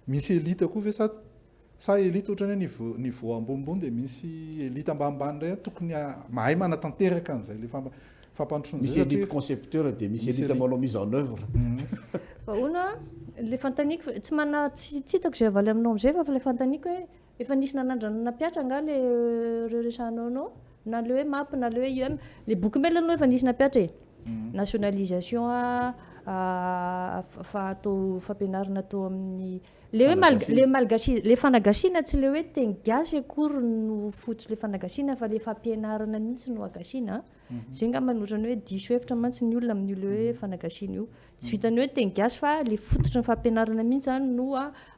misy elita koa ve sa elita ohatrany hoe niveau ambonimbony dia misy elita ambanimbany indray tokony mahay manatanteraka an'izay le fampandrosoana misy elite concepteur dia misy elite manao mise en œuvre fa ona le fantaniko tsy tsy hitako zay avaly aminao am'izay fa le fantaniko hoe efa nisy nanandrana napiatra nga le resanao anao na le hoe mapy na le hoe IOM le boky mela anao efa nisy napiatra nationalisation atao fampianarana atao amin'ny le hoe le malgasy le fanagasiana tsy le hoe teny gasy akory no fototra le fanagasiana fa le fampianarana mihitsy no agasina zay ngamba ohatrany hoe diso hevitra mantsy ny olona amin'io le hoe fanagasiana io tsy vitany hoe teny gasy fa le fototra ny fampianarana mihitsy zany no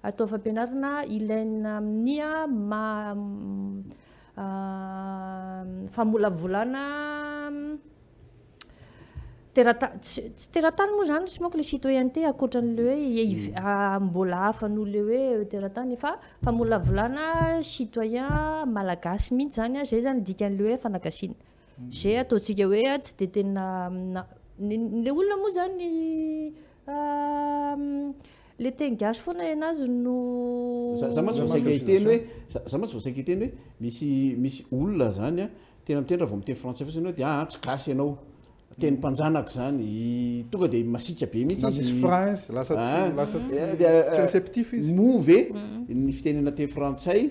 atao fampianarana ilaina amin'ny famolavolana tsy teratany moa zany tsy manko le citoyenneté akoatran'le hoe mbola hafa noho le hoe teratany fa famolavolana citoyen malagasy mihitsy zany zay zany dikan'le hoe fanagasiana zay ataontsika hoe tsy de tena le olona moa zany le teny gasy foana anazy no za matsy voasaika hiteny hoe za matsy voasaika hiteny hoe misy olona zany tena mitendra vao miteny français fotsiny hoe dia tsy gasy ianao teny mpanjanaka zany tonga dia masiaka be mihitsy misy France lasa tsy réceptif izy move ny fitenena teny frantsay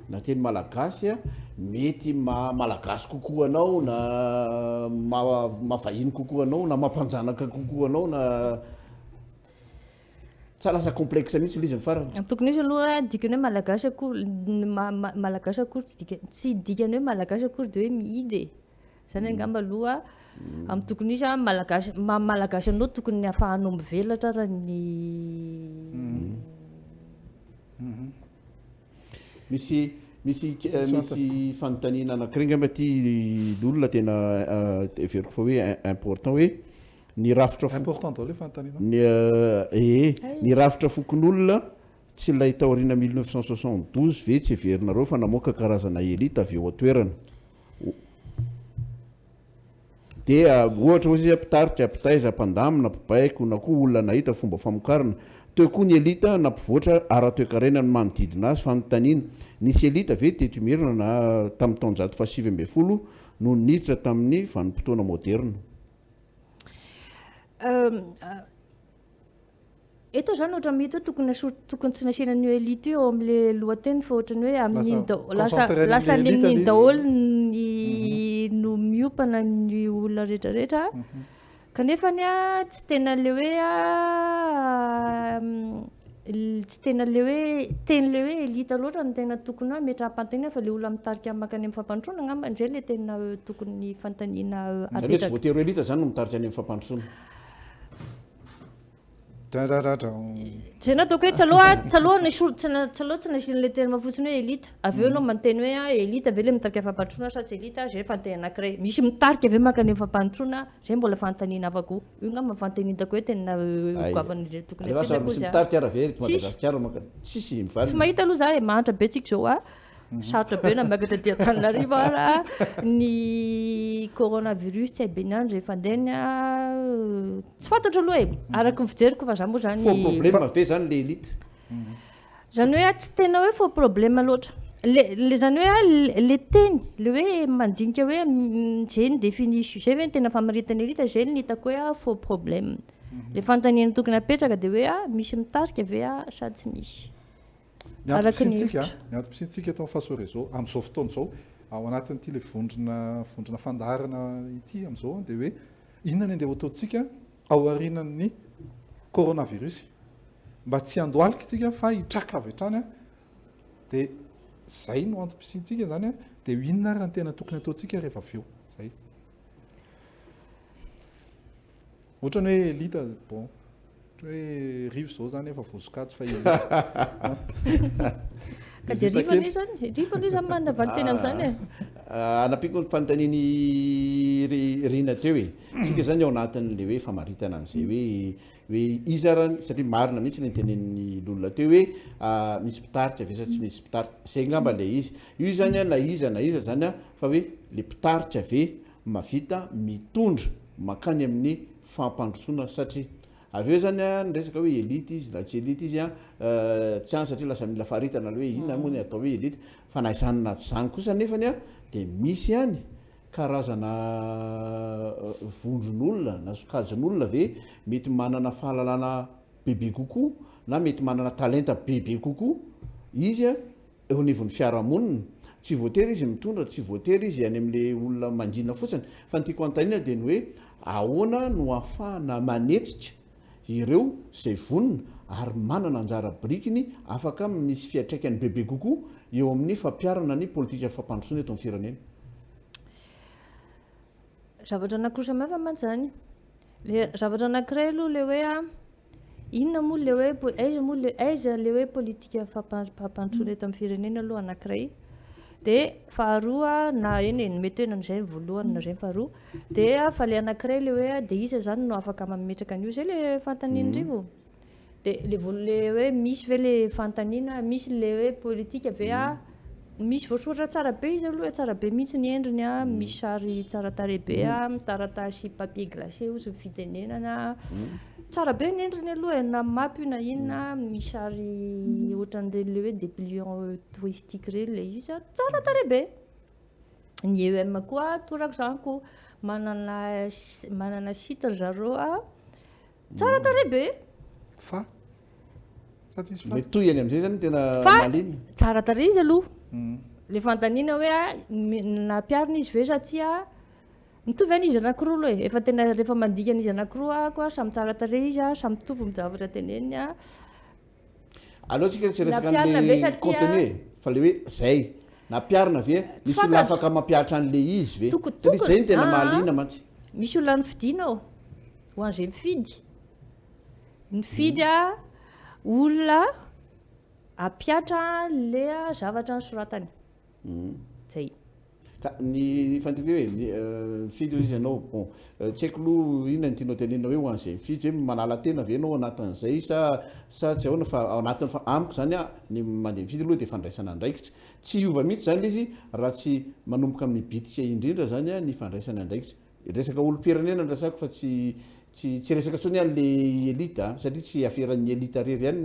na teny malagasy a mety malagasy kokoa anao na mavahiny kokoa anao na mampanjanaka kokoa anao na tsy lasa complexe mihitsy izy farany. Tokony izy aloha dikany hoe malagasy akory malagasy akory tsy dikany hoe malagasy akory de hoe mihidy zany angamba aloha amin'ny tokony izy malagasy anao tokony ahafahanao mivelatra raha ny misy fanontaniana anankiray angamba ty l'olona tena everiko fa hoe important hoe ny rafitra important daholo fanontaniana ny rafitra fokon'olona tsy lay taoriana 1972 ve tsy heverinareo fa namoaka karazana elita avy eo atoerana dia ohatra ozy mpitaritra mpitaiza mpandamina mpibaiko na koa olona nahita fomba famokarana teo koa ny elita na mpivoatra ara-toekarena no manodidina azy fanontaniana nisy elita ve teto-merina na tamin'ny taonjato fahasivy ambin'ny folo no niditra tamin'ny vanim-potoana moderna. Eto zany ohatra mihita tokony tsy nasiana an'io elite io amin'le lohateny fa ohatrany hoe amin'iny lasa ny amin'iny daholo ny no miopana ny olona rehetrarehetra kanefa ny a tsy tena le hoe tsy tena le hoe teny le hoe elita loatra no tena tokony hoe metrahampantanina fa le olona mitarika makany amin'ny fampandrosoana angamba indray le tena tokony fantaniana zany hoe tsy voatero elita zany no mitarika any amin'ny fampandrosoana. Tsy ataoko hoe tsaloha tsy nasian'le terme fotsiny hoe elita avy eo anao manteny hoe elita ave le mitarika fampandrosoana sa tsy elita zay fanteny anankiray misy mitarika ave makany amin'ny fampandrosoana zay mbola fantaniana avako io ngamba fantanitako hoe tena goavany tokony mitarika ara-very Madagasikara makany tsisy mivaly tsy mahita aloha za mahantra be tsika zao sarotra be na miakatra dia Antananarivo ara ny coronavirus tsy habe niandro rehefa andeny tsy fantatra aloha araka ny fijeriko fa za moa zany faux problème ave zany le elite zany hoe tsy tena hoe faux problème loatra le zany hoe le teny le hoe mandinika hoe zay ny définition zay hoe ny tena famaritana elite zay ny hitako hoe faux problème le fantaniana tokony apetraka de hoe misy mitarika ave sady tsy misy. Ny antom-pisintsika eto amin'ny fahasoa zao amin'izao fotoana izao ao anatin'ity le vondrona fandaharana ity amin'izao dia hoe inona ny andeha ataontsika ao aorianan'ny coronavirus mba tsy handoalika tsika fa hitraka avy hatrany dia zay no antom-pisintsika zany dia inona raha ny tena tokony ataontsika rehefa avy eo zay ohatrany hoe elita bon hoe rivo zao zany efa voasokajy fa ka dia rivony zany manana valy tena amin'izany anampiko ny fanontaniany rina teo tsika zany ao anatin'le hoe famaritana an'izay hoe iza raha satria marina mihitsy ny tenen'ny olona teo hoe misy mpitaritra ave sa tsy misy mpitaritra zay ngamba le izy io zany na iza zany fa hoe le mpitaritra ave mavita mitondra makany amin'ny fampandrosoana satria avy eo zany ny resaka hoe elite izy na tsy elite izy tsy any satria lasa mila faharitana le hoe inona moa ny atao hoe elite fa na izany na tsy zany kosa nefany dia misy ihany karazana vondron'olona na sokajin'olona ve mety manana fahalalana bebe kokoa na mety manana talenta bebe kokoa izy eo anivon'ny fiarahamonina tsy voatery izy mitondra tsy voatery izy any amin'le olona mangina fotsiny fa ny tiako anontaniana dia ny hoe ahoana no ahafahana manetsitra ireo zay vonina ary manana anjara birikiny afaka misy fiatraikany bebe kokoa eo amin'ny fampiarana ny politika fampandrosoana eto amin'ny firenena. Zavatra anankiroa samihafa mantsy le zavatra anankiray aloha le hoe inona moa le hoe aiza le hoe politika fampandrosoana eto amin'ny firenena aloha anankiray dia faharoa na mety hoe nan'izay voalohany na zay faharoa dia fa le anankiray le hoe dia iza zany no afaka mametraka an'io zay le fantanian-drivo dia le hoe misy ve le fantaniana misy le hoe politika ve misy voasoratra tsara be izy aloha tsara be mihitsy ny endriny misy sary tsara tarehy be taratasy papier glacé ozy fitenenana tsara be ny endriny aloha na mapy na inona misy sary ohatran'ireny le hoe dépliant touristique reny le izy tsara tarehy be ny EM koa torako zaniko manana site zareo tsara tarehy be fa metoy any amin'izay zany tena malina tsara tarehy izy aloha le fantaniana hoe nampiarina izy ve satria mitovy any izy anankiroa aloha e efa tena rehefa mandikana izy anankiroa koa samy tsara tarehy izy a samy mitovy mijavatra teneny a aloha tsika tsy resaka Nampiarina ve an'le satria- contenu fa le hoe zay nampiarina ve misy olona fantatro. afaka mampiatra an'le izy ve Tokotokony. satria zay no tena Ah. mahaliana mantsy misy olona nifidiana ao ho an'izay mifidy a olona ampiatra le zavatra ny soratany zay ka ny fanteny hoe mifidy izy ianao bon tsy haiko aloha inona ny tianao tenena hoe ho an'izay mifidy hoe manala tena ve ianao anatin'izay sa tsy ahoana fa ao anatin'ny amiko zany a ny mandeha mifidy aloha dia fandraisana andraikitra tsy hiova mihitsy zany izy raha tsy manomboka amin'ny bitika indrindra zany a ny fandraisana andraikitra resaka olo-pirenena ndrasako fa tsy resaka tsony an'le elita satria tsy aferan'ny elita rery ihany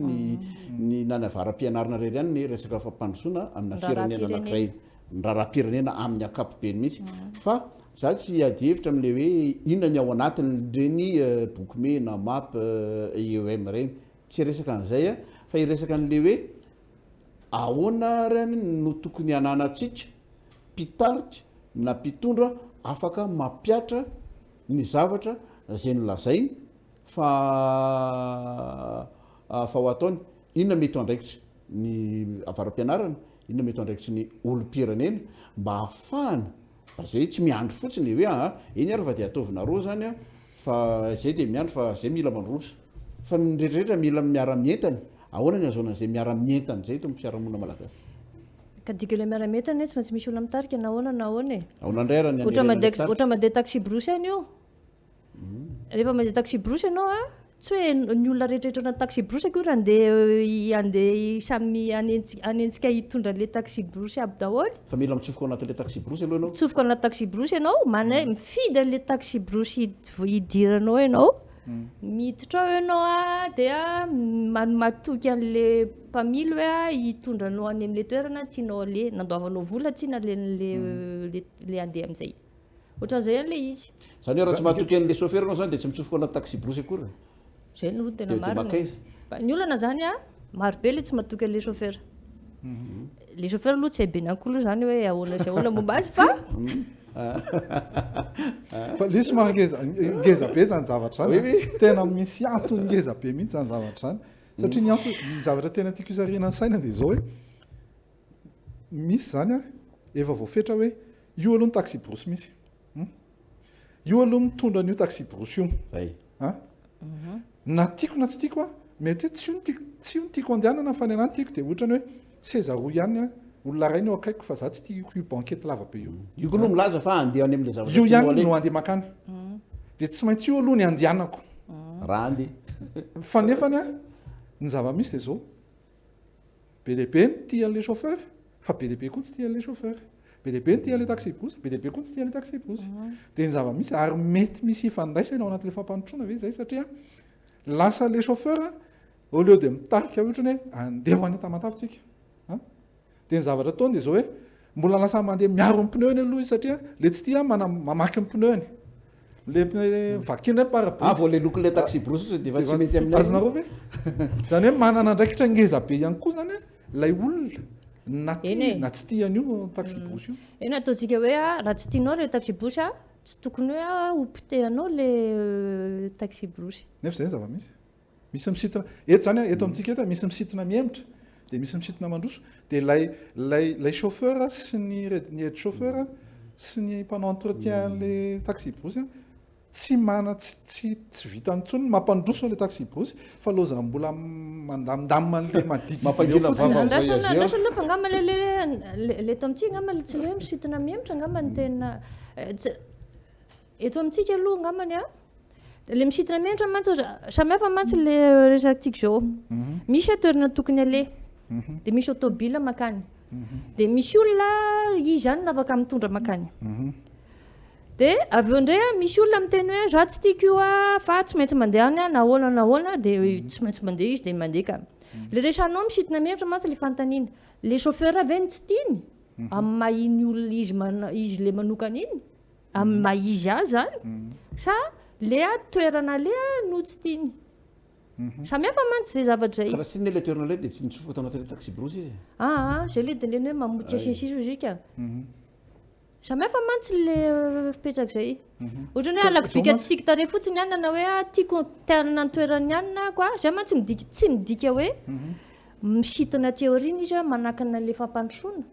ny nanavaram-pianarana rery ihany ny resaka fampandrosoana amina firenena anankiray nyraharaha-pirenena amin'ny akapobeny mihitsy fa za tsy ady hevitra amin'le hoe inona ny ao anatiny reny boky mena map EOM reny tsy resaka an'izay a fa iresaka an'le hoe ahoana reny no tokony ananatsika mpitaritra na mpitondra afaka mampiatra ny zavatra zay nolazainy fa ho ataony inona mety andraikitra ny avaram-pianarana inona mety andraikitry ny olo-pirenena mba ahafahana zay tsy miandro fotsiny hoe eny ary fa dia ataovina roa zany a fa zay dia miandro fa zay mila mandroso fa rehetrarehetra mila miara-mientany ahoana ny azonan'izay miara-mientany zay to amin'ny fiarahamonina malagasy ka dika le miara-mientana tsy maintsy misy olona mitarika nahoana nahoana e aonandray raha ny ohatra mandeha taxi brosy any io rehefa mandeha taxi brosy ianao a tsy hoe ny olona rehetrarehetra na taxi brosy akory andeha samy anentsika hitondra le taxi brosy aby daholo fa mila mitsofoka ao anatin'le taxi brosy aloha ianao mitsofoka anaty taxi brosy ianao mifidy an'le taxi brosy hidiranao ianao miditra ao ianao a dia matoky an'le mpamily hoe hitondranao any amin'le toerana tianao ale nandoavanao vola tsy na le andeha amin'izay ohatran'izay an'le izy zany hoe raha tsy mahatoky an'le chauffeur anao zany dia tsy mitsofoka ao anaty taxi brosy akory zay no tena dia maka marina izy ny olana zany a marobe le tsy matoky an'le chauffeur le chauffeur aloha tsy habe nankolo zany hoe ahoana sy ahoana momba azy fa fa le somary ngeza be zany zavatra zany tena misy antony ngeza be mihitsy zany zavatra zany satria ny antony ny zavatra tena tiako isarina ny saina dia zao hoe misy zany a efa voafetra hoe io aloha ny taxi brosy misy io aloha mitondra an'io taxi brosy io zay na tiako na tsy tiako a mety hoe tsy io ny tiako andehanana fa ny anany tiako dia ohatrany hoe seza roa ihany a olona ray ny eo akaiko fa za tsy tiako io bankety lava be io io koa no milaza fa andeha any amin'le zavatra io tianao ihany ale no andeha makany dia tsy maintsy io aloha ny andehanako raha andeha fa nefany a ny zava-misy dia zao be lehibe ny tia an'le chauffeur fa be lehibe koa tsy tia an'le chauffeur be lehibe ny tia an'le taxi brosy be lehibe koa tsy tia an'le taxi brosy dia ny zava-misy ary mety misy ifandraisana ao anatin'le fampanotrona ve zay satria lasa le chauffeur au lieu de mitarika ohatrany hoe andeha ho any Tamatavy dia ny zavatra ataony dia zao hoe mbola lasa mandeha miaro ny pneu-ny aloha izy satria le tsy tia mamaky ny pneu-ny le vakina parapluie vao le lokon'le taxi brosy dia efa tsy mety amin'ny azonareo ve zany hoe manana andraikitra ngeza be ihany koa zany lay olona na tia izy na tsy tia an'io taxi brosy io eny ataontsika hoe raha tsy tianao le taxi brosy a tsy tokony hoe hopitehanao le taxi brosy nefa zay ny zava-misy misy misitona eto zany eto amintsika eto misy misitona miemitra dia misy misitona mandroso dia lay chauffeur sy ny aide chauffeur sy ny mpanao entretien le taxi brosy tsy tsy vitany tsony mampandroso le taxi brosy fa loza mbola mandamindamina le andrasa aloha fa angamba le to amintsika angamba tsy le hoe misitona miemitra angamba ny tena eto amintsika aloha angambany a le misitona miemitra mantsy samihafa mantsy le resaktiko zao misy toerana tokony ale dia misy autobile makany dia misy olona izy ihany nafaka mitondra makany dia avy eo indray a misy olona miteny hoe za tsy tiako io a fa tsy maintsy mandeha any a nahoana dia tsy maintsy mandeha izy dia mandeha ka le resanao misitona miemitra mantsy le fantaniana le chauffeur aveny tsy tiany amin'ny mahiny olona izy le manokana iny amin'ny mahizy azy zany sa le toerana le no tsy tiany samihafa mantsy zay zavatra zay karaha siny le toerana lay dia tsy nitsofoka tao anatin'le taxi brosy izy zay le dileny hoe mamotika sinsisy izika samihafa mantsy le fipetraka zay ohatrany hoe alako vika tsy tiako tare fotsiny anana hoe tiako tanana ny toerany anina koa zay mantsy tsy midika hoe misitona teorina izy manakana le fampandrosoana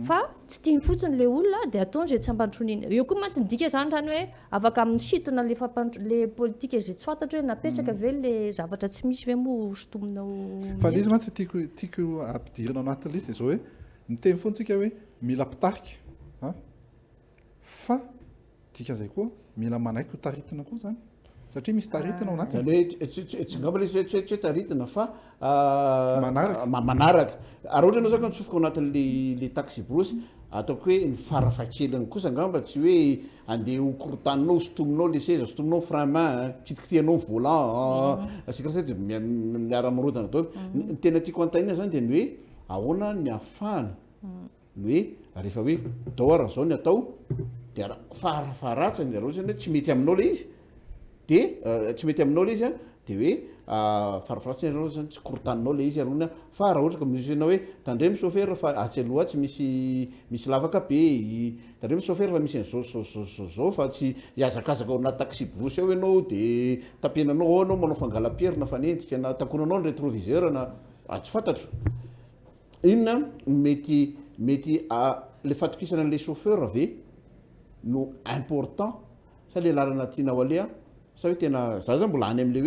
fa tsy tiany fotsiny le olona dia ataony zay tsy ampandrosoana iny eo koa mantsy midika zany rany hoe afaka misitona le politika zay tsy fantatra hoe napetraka ve le zavatra tsy misy ve moa sotominao fa le izy mantsy tiako ampidirina anatin'le izy dia zao hoe miteny foantsika hoe mila mpitarika fa dikan'izay koa mila manaiky ho taritina koa zany satria misy taritina ao anatiny tsy ngamba le tsy hoe taritina fa manaraka ary ohatra anao zaka nitsofoka ao anatin'le taxi brosy ataoko hoe ny farafahakeliny kosa ngamba tsy hoe andeha hokorotaninao sotominao le seza sotominao frein main kitikitianao volant asika rasy dia miara mirodana daholo ny tena tiako antanina zany dia ny hoe ahoana ny ahafahana ny hoe rehefa hoe daoara zao ny atao dia farafaharatsany raha ohatra hoe tsy mety aminao le izy dia tsy mety aminao le izy dia hoe farafaharatsany raha ohatra zany tsy korotaninao le izy arona fa raha ohatra ka misy ianao hoe tandremo chauffeur fa atsy aloha tsy misy lavaka be tandremo chauffeur fa misy an'izao fa tsy hiazakazaka ao anaty taxi brosy ao ianao dia tapenanao ao anao manao fangalam-pierina fanenjika na takonanao ny rétroviseur na tsy fantatro inona mety le fatokisana an'le chauffeur ave no important sa le lalana tianao alea sa hoe tena zaza mbola any amin'le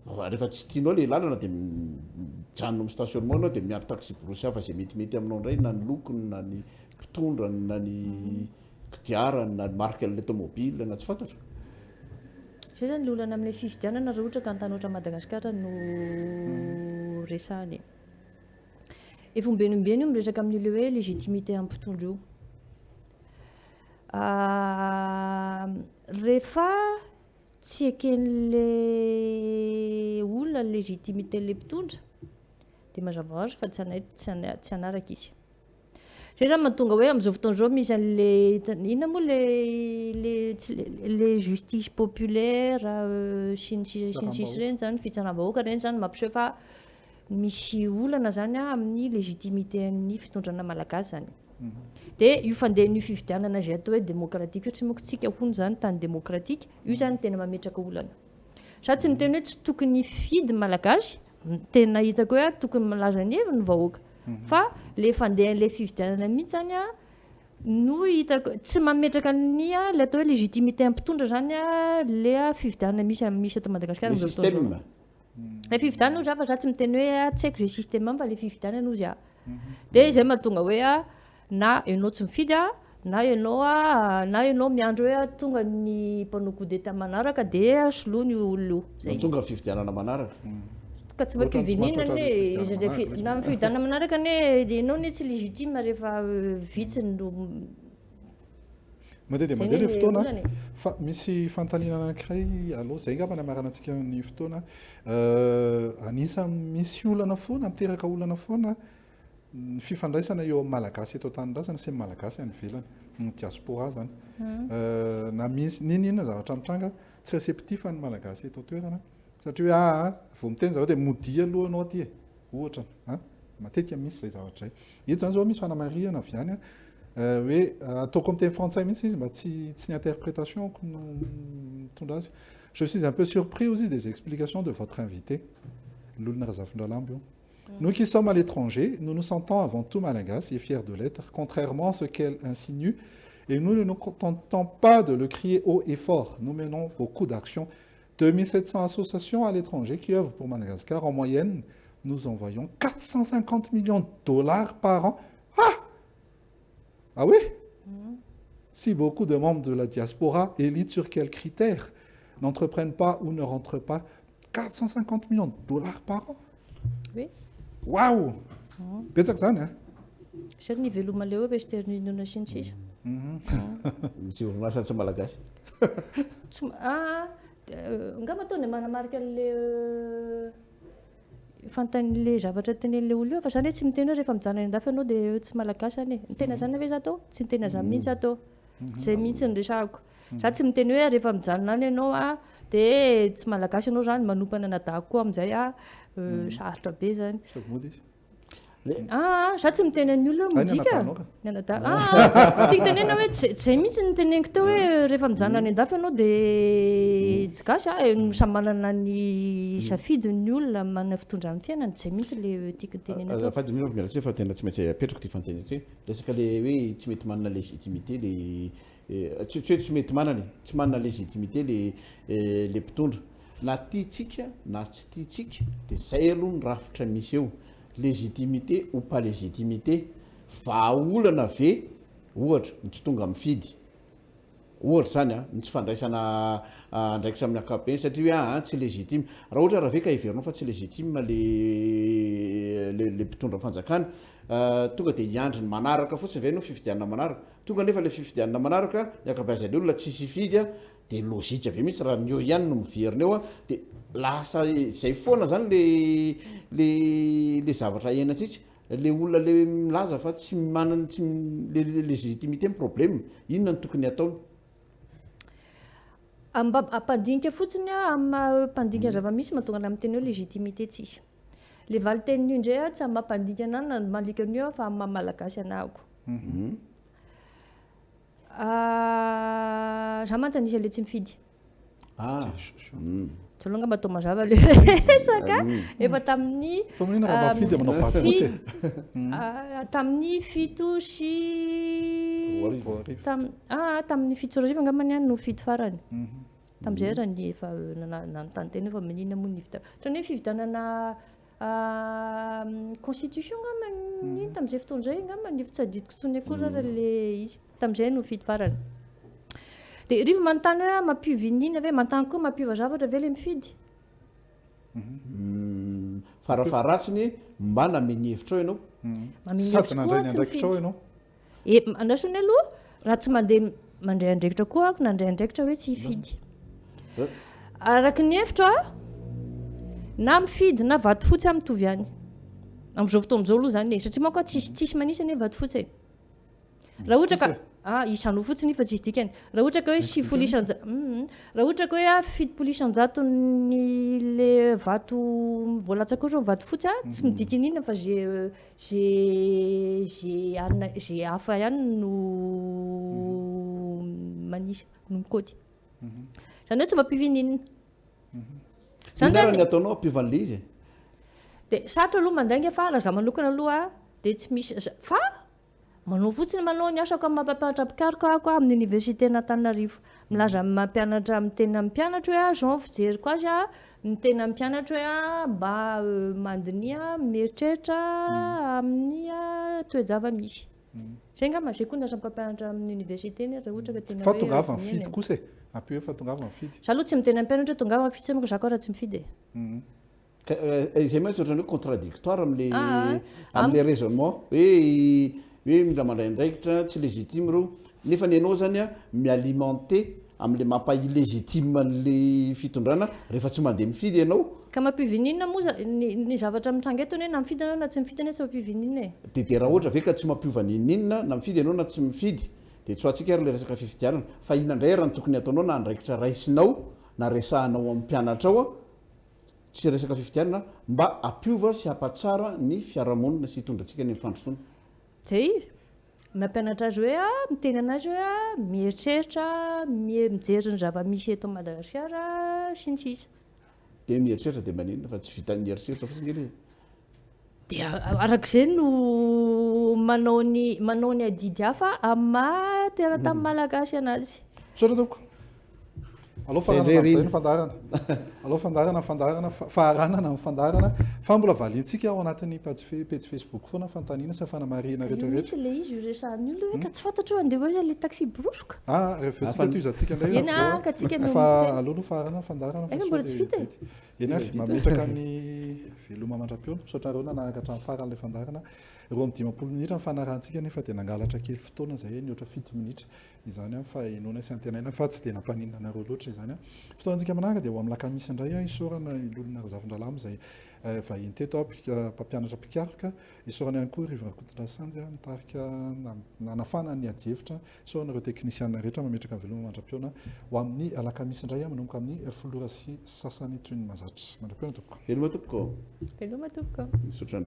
hoe rehefa tsy tianao le lalana dia mijanona amin'ny stationnement anao dia miaro taxi brosy hafa zay metimety aminao indray na ny lokony na ny mpitondrany na ny kodiarany na ny marque le automobile na tsy fantatro zay zany le olana amin'le fifidianana raha ohatra ka antany ohatra Madagasikara no resahany efa ombenombeny io miresaka amin'ile hoe légitimité amin'ny mpitondra io rehefa tsy eken'le olona ny légitimité le mpitondra dia mazava hoazy fa tsy anaraka izy zay zany mahatonga hoe amin'izao fotoana izao misy an'le inona moa le justice populaire sy ny sisy reny zany fitsanam-bahoaka reny zany mampiseho fa misy olana zany amin'ny légitimité ny fitondrana malagasy zany dia io fandehan'io fifidianana zay atao hoe démocratique io tsy monko tsika hono zany tany démocratique io zany tena mametraka olana sady tsy miteny hoe tsy tokony fidy malagasy tena hitako hoe tokony malaza ny heviny ny vahoaka fa le fandehan'le fifidianana mihitsy zany no hitako tsy mametraka ny le atao hoe légitimité ampitondra zany le fifidianana misy ato Madagasikara le fifidianana ozy fa za tsy miteny hoe tsy haiko zay système fa le fifidianana ozy dia zay mahatonga hoe na ianao tsy mifidy na ianao miandro hoe tonga ny mpanao coup d'état manaraka dia soloany olona io tonga fifidianana manaraka ka tsy mampivininana na mifidianana manaraka ne ianao ne tsy légitime rehefa vitsiny no mandeha dia mandeha le fotoana fa misy fantaninana anankiray aloha zay ngamba ny amarana antsika ny fotoana anisany misy olana foana miteraka olana foana ny fifandraisana eo amin'ny malagasy eto an-tanindrazana sy malagasy any ivelany ny diaspora zany na misy ninina zavatra mitranga tsy réceptif ny malagasy eto toerana satria hoe vao miteny zavatra dia modi aloha anao aty ohatra matetika misy zay zavatra zay eto zany zao misy fanamariana avy any hoe ataoko amin'ny teny frantsay mihitsy izy mba tsy ny interprétation mitondra azy je suis un peu surpris aussi des explications de votre invité l'olona Razafin-Dralambo io. Nous qui sommes à l'étranger, nous nous sentons avant tout malagasy et fiers de l'être, contrairement à ce qu'elle insinue, et nous ne nous contentons pas de le crier haut et fort. Nous menons beaucoup d'actions. 2700 associations à l'étranger qui œuvrent pour Madagascar. En moyenne, nous envoyons 450 millions de dollars par an. Ah oui Si beaucoup de membres de la diaspora, élites sur quels critères, n'entreprennent pas ou ne rentrent pas, 450 millions de dollars par an. Oui. Waouh betsaka zany sady ny veloma le hoe western union sy ny sisa misy orinasa tsy malagasy ngamba ataony manamarika le fantan'le zavatra tenen'le olo io fa zany hoe tsy miteny hoe rehefa mijanona andafy ianao dia tsy malagasy any ny tena zany ve za atao tsy ny tena zany mihitsy atao zay mihitsy ny resahako za tsy miteny hoe rehefa mijanona any ianao dia tsy malagasy ianao zany manompana nadahako koa amin'izay sarotra be zany. Mody izy. Za tsy miteny ny olona modika tika tenena hoe tsy zay mihitsy ny teneniko teo hoe rehefa mijanona any an-dafy ianao dia tsy gasy samy manana ny safidy ny olona manana fitondra amin'ny fiainana zay mihitsy le tiako tenena teo. Azafady mino mialatsy fa tena tsy maintsy apetraka ty fanteniko hoe resaka le hoe tsy mety manana légitimité le tsy hoe tsy mety manana tsy manana légitimité le mpitondra na tiatsika na tsy tiatsika dia zay aloha ny rafitra misy eo. Légitimité ou pas légitimité vahaolana ve ohatra ny tsy tonga mifidy ohatra zany ny tsy fandraisana ndraikitra amin'ny ankapobeny satria hoe tsy légitime raha ohatra raha ve ka hiverinao fa tsy légitime le mpitondra fanjakana tonga dia hiandry ny manaraka fotsiny ve no fifidianana manaraka tonga nefa le fifidianana manaraka ny ankabeazan'ny olona tsisy fidy dia logika be mihitsy raha ny eo ihany no miverina eo dia lasa zay foana zany le zavatra iainantsika le olona le milaza fa tsy manana tsy le légitimité ny problème inona ny tokony ataony ampandinika fotsiny ampandinika zava-misy mahatonga ana amin'ny teny hoe légitimité tsisy le vali tenin'io indray tsy mampandinika anany na malika an'io fa amin'ny malagasy anahako za mantsy anisy le tsy mifidy tsy aloha ngamba atao mazava le resaka efa tamin'ny tamin'ny fito sy tamin'ny fito sy arivo angambany any no fito farany tamin'izay raha ny efa nanontany tena efa menina moa ny ohatrany hoe fividanana constitution ngambany iny tamin'izay fotoana izay ngambany efa tsy adidiko tsony akory raha le izy tamin'izay no fito farany dia riva manontany hoe mampiovy nina ve mantany koa mampiova zavatra ve le mifidy farafaratsiny mba nameny hevitra ao ianao sady nandray ny andraikitra ao ianao andrasony aloha raha tsy mandeha mandray andraikitra koa ako nandray andraikitra hoe tsy hifidy araky ny hevitra na mifidy na vato fotsy a mitovy ihany amin'izao fotoana izao aloha zany satria manko tsisy manisa ny vato fotsy raha ohatra ka isano fotsiny fa tsisy dikany raha ohatra ka hoe sivifolo isan-jato raha ohatra ka hoe fitopolo isan-jato ny le vato voalatsaka ohatra ny vato fotsy tsy midikiny inona fa zay hafa ihany no manisa no mikody zany hoe tsy mampivininina zany ny ataonao ampiovan'le izy dia sarotra aloha mandainga fa raha za manokana aloha dia tsy misy fa manao fotsiny manao ny asako amin'ny mampampianatra pikariko ako amin'ny université n'Antananarivo milaza mampianatra amin'ny tena mpianatra hoe zao fijeriko azy ny tena mpianatra hoe mba mandinia mieritreritra amin'ny toe-java-misy zay ngamba zay koa ndasa mpampianatra amin'ny université ny raha ohatra ka tena fa tongava mifidy kosa ampio hoe fa tongava mifidy za aloha tsy mitena mpianatra tongava mifidy sa mako zako raha tsy mifidy izay mantsy ohatrany hoe contradictoire am'le raisonnement hoe mila mandray andraikitra tsy légitime reo nefa ny ianao zany mialimenté amin'le mampa-illégitime le fitondrana rehefa tsy mandeha mifidy ianao ka mampivininina moa ny zavatra mitranga etony hoe na mifidy anao na tsy mifidy anao tsy mampivininina dia raha ohatra ve ka tsy mampiova ninina na mifidy ianao na tsy mifidy dia tsy hoantsika ary le resaka fifidianana fa inandray raha ny tokony ataonao na andraikitra raisinao na resahanao amin'ny mpianatra ao tsy resaka fifidianana mba ampiova sy hampatsara ny fiarahamonina sy hitondrantsika ny fandrosoana zay mampianatra azy hoe miteny anazy hoe mieritreritra mijery ny zava-misy eto Madagasikara sy ny sisa dia mieritreritra dia manina fa tsy vitan'ny mieritreritra fotsiny izy dia arak'izay no manao ny adidy hafa amin'ny tena tamin'ny malagasy anazy sotra toko aloha fandarana faharanana fandarana fa mbola valintsika ao anatin'ny page Facebook foana fantaniana sy fanamarihana rehetrarehetra le izy io resahan'ny olona hoe ka tsy fantatra hoe andeha hoe le taxi brosoka rehefa tsika toizatsika indray ka tsika fa aloha faharana fandarana mbola tsy vita eny ary mametraka amin'ny veloma mandram-piona misaotra reo nanaraka hatramin'ny faran'ilay fandarana roa amin'ny 10 minitra ny fanarantsika nefa dia nangalatra kely fotoana zay ny oatra 7 minitra izany fa inona sy antenaina fa tsy dia nampaninana nareo loatra izany fotoanantsika manaraka dia ho amin'ny lakamisy indray isaorana ilolona ry Zavindralamo izay vahiny teto mpampianatra mpikaroka isaorany ihany koa Rivona Kotodrasanjy mitarika nanafana ny ady-hevitra isaoran'ireo teknisiana rehetra mametraka ny veloma mandram-piona ho amin'ny alakamisy indray manomboka amin'ny folora sy sasany toy ny mazatra mandram-piona tompoko veloma tompoko veloma tompoko misaotra